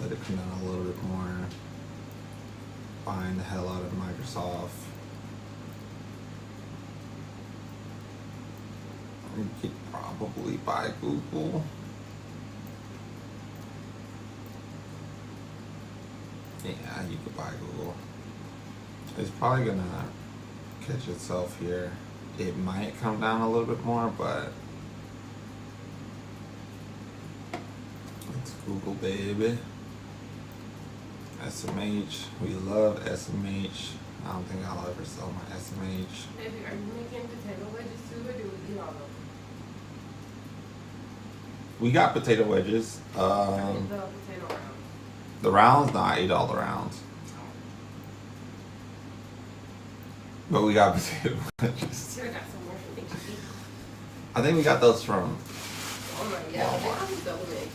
Let it come down a little bit more. Buying the hell out of Microsoft. You could probably buy Google. Yeah, you could buy Google. It's probably gonna catch itself here. It might come down a little bit more, but it's Google, baby. SMH, we love SMH. I don't think I'll ever sell my SMH. Baby, are you making potato wedges too, or do we eat all of them? We got potato wedges. The potato round. The rounds, no, I ate all the rounds. But we got potato wedges. Sure, got some more for me to eat. I think we got those from Oh my god, they always double make.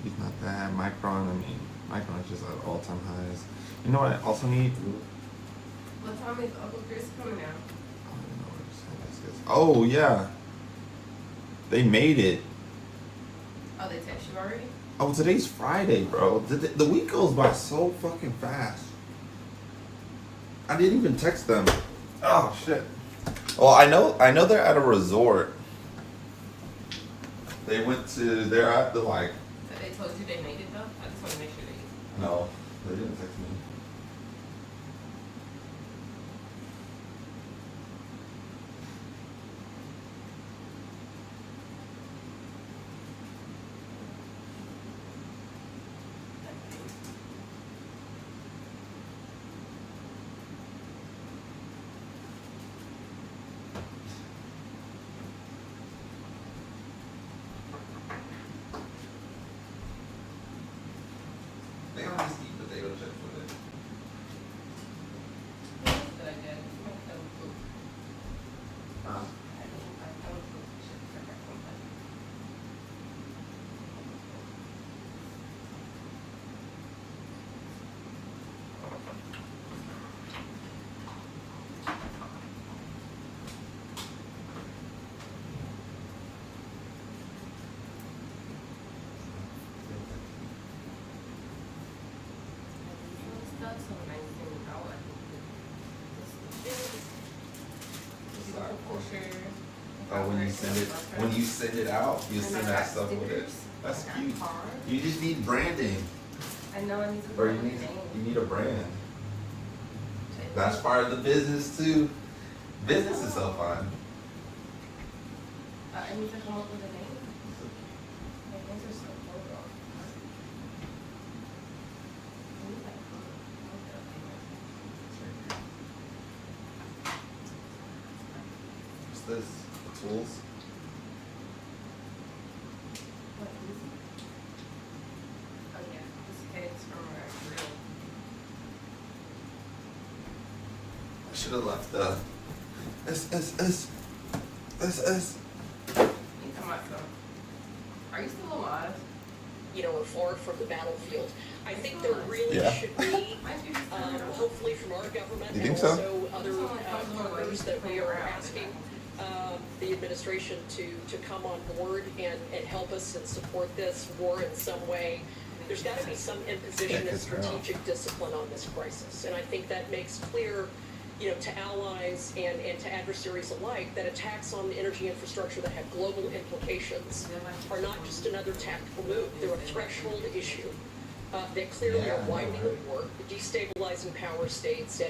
It's not bad. Micron is just at all-time highs. You know what I also need? What time is Uncle Chris coming out? I don't know what this is. Oh yeah, they made it. Oh, they text you already? Oh, today's Friday, bro. The week goes by so fucking fast. I didn't even text them. Oh shit. Well, I know they're at a resort. They're at the like. So they told you they made it though? I just want to make sure they. No, they didn't text me. They always eat potato chips with it. That I did. I would cook. Huh? I would cook chips for breakfast. Oh, when you send it out, you send that stuff with it. That's cute. You just need branding, I know I need to or put you my need name. a brand. That's part of the business too. Business is so fun. I need to come up with a name. My names are so cool though. I need that What's this? The tools? What is it? Oh yeah, this case from our grill. I should have left the SS. You come out some. Are you still alive? You know, are far from the battlefield. I think there really Yeah. should be, hopefully from our government You and think so? also other partners that we are asking the administration to come on board and help us and support this war in some way. There's got to be some imposition of strategic discipline on this crisis, and I think that makes clear, you know, to allies and to adversaries alike, that attacks on the energy infrastructure that have global implications are not just another tactical move. They're a threshold issue that clearly are widening the war, destabilizing power states,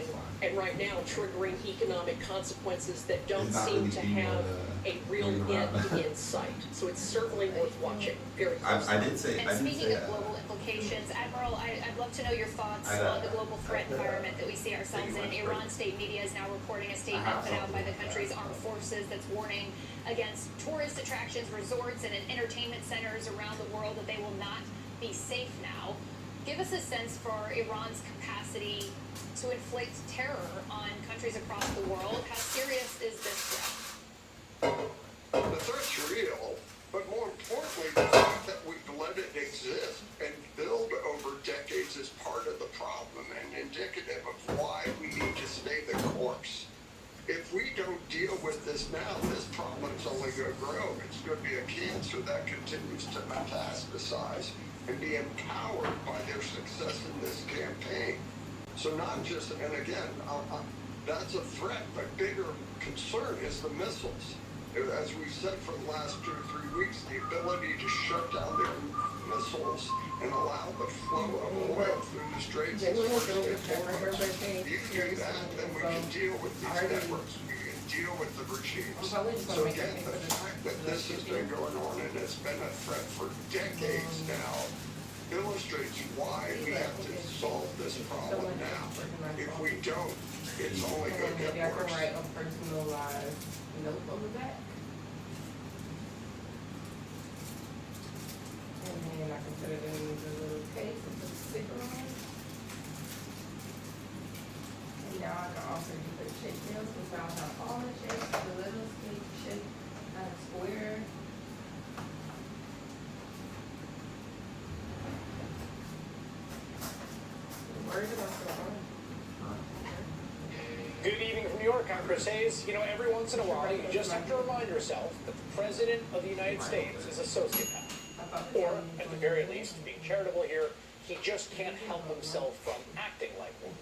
and right now triggering economic consequences that don't seem to have a real end in sight. So it's certainly worth watching very closely. And speaking of global implications, Admiral, I'd love to know your thoughts on the global threat environment that we see ourselves in. Iran state media is now reporting a statement put out by the country's armed forces that's warning against tourist attractions, resorts, and entertainment centers around the world that they will not be safe now. Give us a sense for Iran's capacity to inflict terror on countries across the world. How serious is this threat? The threat's real, but more importantly, the fact that we've let it exist and build over decades is part of the problem and indicative of this now, this problem's only going to grow. It's going to be a cancer that continues to metastasize and be empowered by their success in this campaign. So not just, and again, that's a threat, but bigger concern is the missiles. As we said for the last 2 or 3 weeks, the ability to shut down their missiles and allow the flow of oil through the Straits of Hormuz. You do that, then we can deal with these networks. We can deal with the regimes. So again, the fact that this has been going on and it's been a threat for decades now illustrates why we have to solve this problem now. If we don't, it's only going to get worse. Write a personalized note on the back. And then I can put it in the little case and put a sticker on it. And now I can also do the check nails without how all the checks, the little shape, square. Where is it on? Good evening from New York. I'm Chris Hayes. You know, every once in a while, you just have to remind yourself that the President of the United States is a sociopath. Or, at the very least, being charitable here, he just can't help himself from acting like one.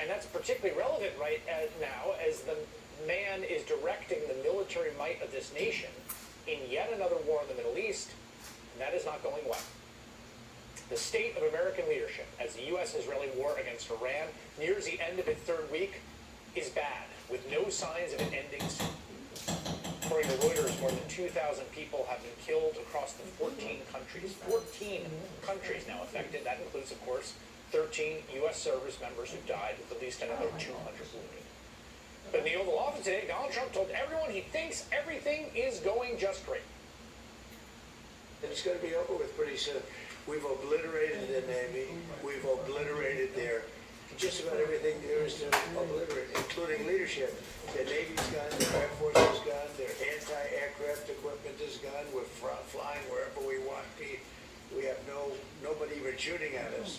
And that's particularly relevant right now as the man is directing the military might of this nation in yet another war in the Middle East, and that is not going well. The state of American leadership as the U.S.-Israeli war against Iran nears the end of its third week is bad, with no signs of it ending soon. According to Reuters, more than 2,000 people have been killed across the 14 countries. 14 countries now affected. That includes, of course, 13 U.S. service members who died, with at least another 200 wounded. But in the Oval Office today, Donald Trump told everyone he thinks everything is going just great. And it's going to be over with pretty soon. We've obliterated the Navy. We've obliterated just about everything there is to obliterate, including leadership. The Navy's gone, the Air Force is gone, their anti-aircraft equipment is gone. We're flying wherever we want. We have nobody even shooting at us.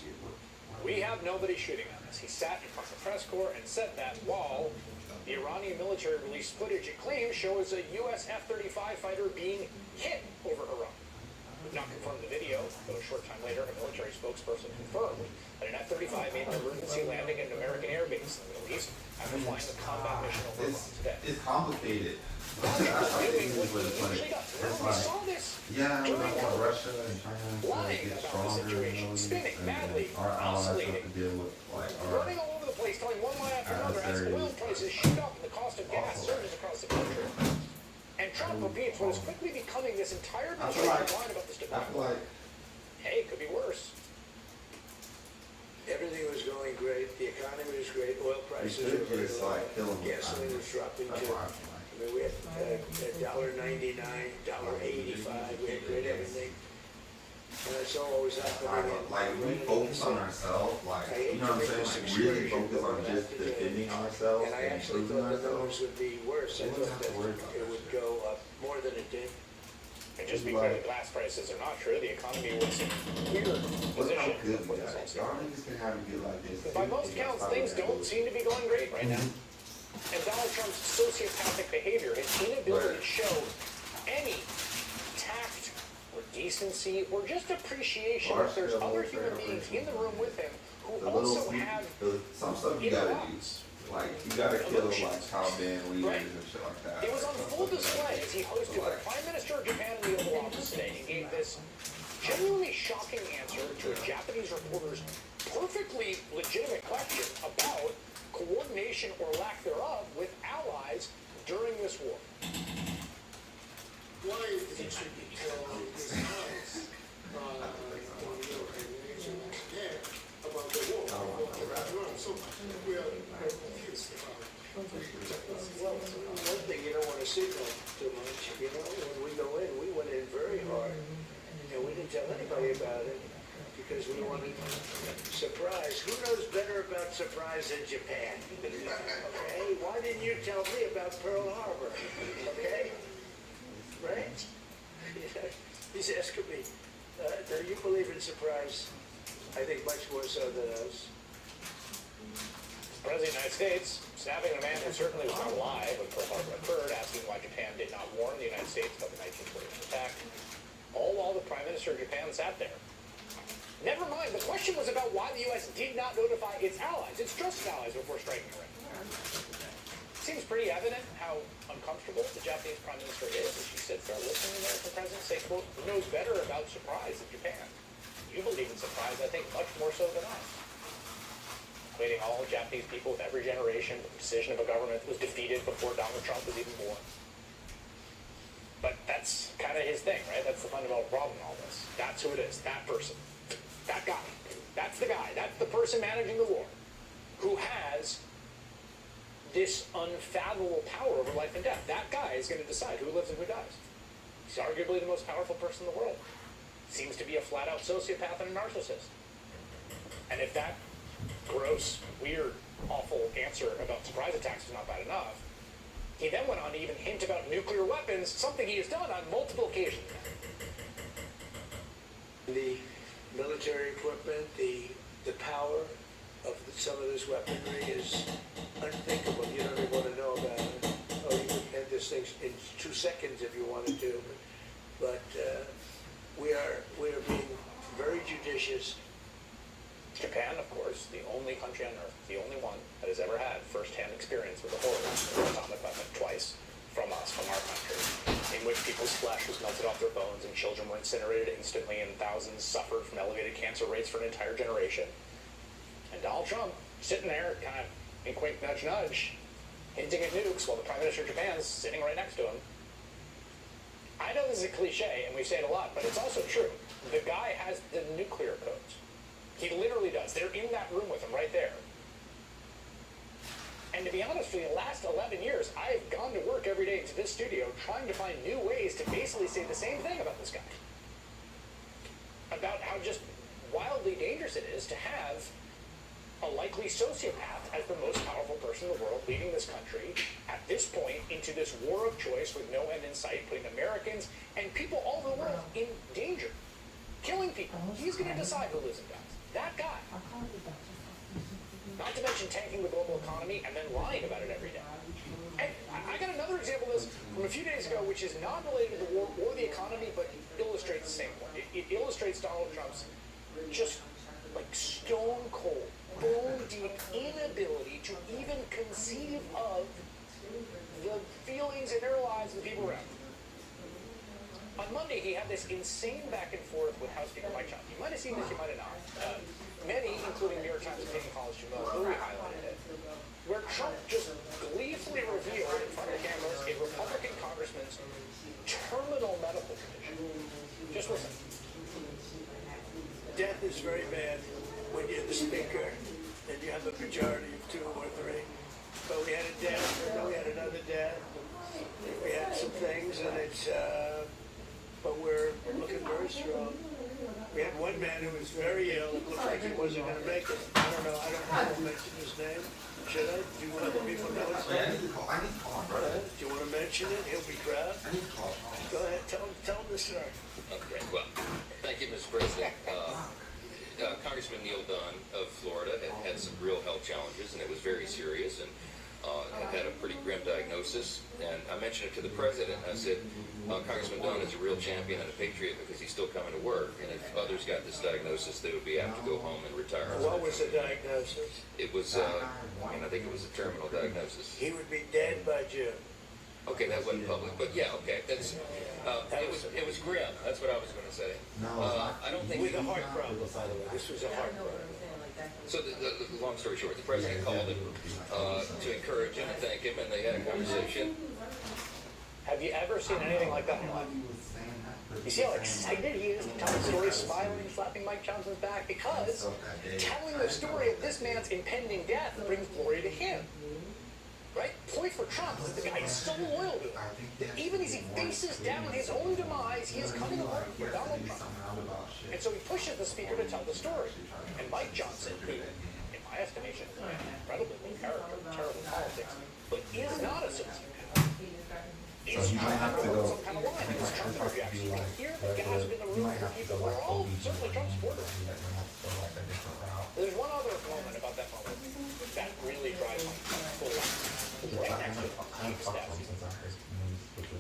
We have nobody shooting at us. He sat in front of the press corps and said that while the Iranian military released footage it claims shows a U.S. F-35 fighter being hit over Iran. We've not confirmed the video, but a short time later, a military spokesperson confirmed that an F-35 made an emergency landing at an American air base in the Middle East after flying the combat mission over Iran today. It's complicated. That's I think what this is what it's usually like. does. It's We like, saw this yeah, we during don't want Russia and China to lying get about the stronger in the situation, Middle East, spinning and madly, our allies have oscillating, to deal with like running all over the place, telling one lie after another as adversaries. oil prices shoot up and the cost of gas surges across the country. And Trump repeats what is quickly becoming this entire I feel administrative line like, about this I department. feel like Hey, it could be worse. Everything was going great. The economy was great. Oil we prices should were very just low. like kill them. Gasoline was dropping That's too. why I I feel like. mean, we had $1.99, $1.85. We had great everything. And it's always happening. Like we focus on ourselves, like you know what I'm saying? Like really focus on just defending ourselves And I and actually improving thought the numbers ourselves. would be worse. I We wouldn't thought have to worry that about it that would shit. go up more than it did. And just because the gas prices are not true, the economy was in a weird Look how position. good we got. Y'all niggas can have it good like this. By most counts, things don't seem to be going great right now. And Donald Trump's sociopathic behavior, his inability to show any tact or decency or just appreciation that there's other human beings in the room with him who The little also sneak, have some stuff you gotta do. interacts. Like you gotta kill like Kyle Ben leaders and shit like that. It was on full display as he hosted the Like, Prime Minister of Japan in the Oval Office today and gave this genuinely shocking answer to a Japanese reporter's perfectly legitimate question about coordination or lack thereof with allies during this war. Why is it should be told this house, about the war, about Iran so much? We are confused about it. Well, one thing you don't want to signal too much. You know, when we go in, we went in very hard, and we didn't tell anybody about it because we wanted surprise. Who knows better about surprise than Japan? Okay, why didn't you tell me about Pearl Harbor? Okay, right? He's asking me, do you believe in surprise? I think much more so than us. President of the United States snapping at a man who certainly was not alive when Pearl Harbor occurred, asking why Japan did not warn the United States about the 1941 attack, all while the Prime Minister of Japan sat there. Never mind, the question was about why the U.S. did not notify its allies, its trusted allies, before striking Iran. It seems pretty evident how uncomfortable the Japanese Prime Minister is as she sits there listening to the American President say, quote, who knows better about surprise than Japan? You believe in surprise, I think, much more so than us. Equating all Japanese people with every generation, the decision of a government was defeated before Donald Trump was even born. But that's kind of his thing, right? That's the fundamental problem in all this. That's who it is, that person. That guy. That's the guy. That's the person managing the war who has this unfathomable power over life and death. That guy is going to decide who lives and who dies. He's arguably the most powerful person in the world. Seems to be a flat-out sociopath and a narcissist. And if that gross, weird, awful answer about surprise attacks is not bad enough, he then went on to even hint about nuclear weapons, something he has done on multiple occasions. The military equipment, the power of some of this weaponry is unthinkable. You don't even want to know about it. Oh, you can end this thing in 2 seconds if you wanted to. But we are being very judicious. Japan, of course, the only country on Earth, the only one that has ever had first-hand experience with the horrors of an atomic weapon twice from us, from our country, in which people's flesh was melted off their bones and children were incinerated instantly and thousands suffered from elevated cancer rates for an entire generation. And Donald Trump sitting there, kind of wink, wink, nudge, nudge, hinting at nukes while the Prime Minister of Japan is sitting right next to him. I know this is a cliche, and we say it a lot, but it's also true. The guy has the nuclear codes. He literally does. They're in that room with him right there. And to be honest, for the last 11 years, I have gone to work every day into this studio trying to find new ways to basically say the same thing about this guy. About how just wildly dangerous it is to have a likely sociopath as the most powerful person in the world leading this country at this point into this war of choice with no end in sight, putting Americans and people all over the world in danger, killing people. He's going to decide who lives and dies. That guy. Not to mention tanking the global economy and then lying about it every day. And I got another example of this from a few days ago, which is not related to the war or the economy, but illustrates the same point. It illustrates Donald Trump's just like stone cold, bone deep inability to even conceive of the feelings in their lives and the people around them. On Monday, he had this insane back and forth with House Speaker Mike Johnson. You might have seen this, you might have not. Many, including New York Times opinion columnist Jamal Louie, highlighted it, where Trump just gleefully revealed in front of the cameras a Republican congressman's terminal medical condition. Just listen. Death is very bad when you're the speaker and you have a majority of 2 or 3. But we had a death, and then we had another death. We had some things, and it's, but we're looking very strong. We had one man who was very ill. It looked like he wasn't going to make it. I don't know if to mention his name. Should I? Do you want other people to know his name? I need to call him, brother. Do you want to mention it? He'll be proud. I need to call him. Go ahead. Tell him the story. Okay, well, thank you, Mr. President. Congressman Neil Dunn of Florida had some real health challenges, and it was very serious, and had a pretty grim diagnosis. And I mentioned it to the president. I said, Congressman Dunn is a real champion and a patriot because he's still coming to work, and if others got this diagnosis, they would be apt to go home and retire. What was the diagnosis? It was, I think it was a terminal diagnosis. He would be dead by June. Okay, that wasn't public, but yeah, okay, that's, it was grim, that's what I was gonna say. I don't think. With a heart problem, by the way. This was a heart problem. So the long story short, the president called him to encourage him and thank him, and they had a conversation. Have you ever seen anything like that in your life? You see how excited he is to tell the story, smiling and slapping Mike Johnson's back? Because telling the story of this man's impending death brings glory to him. Right? Point for Trump is that the guy is so loyal to him that even as he faces down his own demise, he is coming along for Donald Trump. And so he pushes the speaker to tell the story. And Mike Johnson, who, in my estimation, is an incredibly low character, terrible politics, but is not a sociopath, is trying to hold some kind of line. It's Trump reaction. You can hear the gasp in the room for people who are all certainly Trump supporters. There's one other moment about that moment that really chief of staff.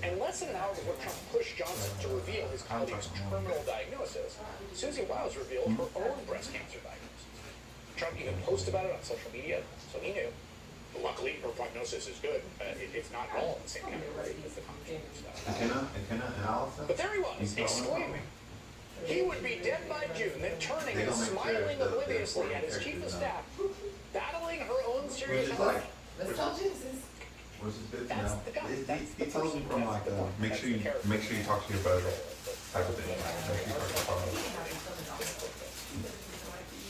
And less than an hour before Trump pushed Johnson to reveal his colleague's terminal diagnosis, Susie Wiles revealed her own breast cancer diagnosis. Trump even posted about it on social media, so he knew. Luckily, her prognosis is good. It's not at all in the same category as the contrary stuff. But there he was, exclaiming. He would be dead by June, then turning and smiling obliviously at his chief of staff, battling her own serious health. Let's tell Genesis. Which is good to That's know. the guy. He tells me from like make sure you talk to your brother type of thing. Make sure you talk to your father.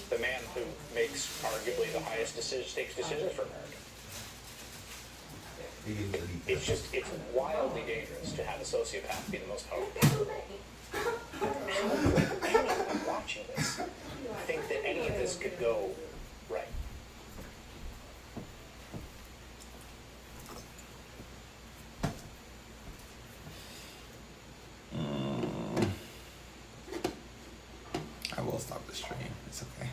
The man who makes arguably the highest takes decisions for America. It's wildly dangerous to have a sociopath be the most powerful. Anyone watching this think that any of this could go right? I will stop the stream. It's okay.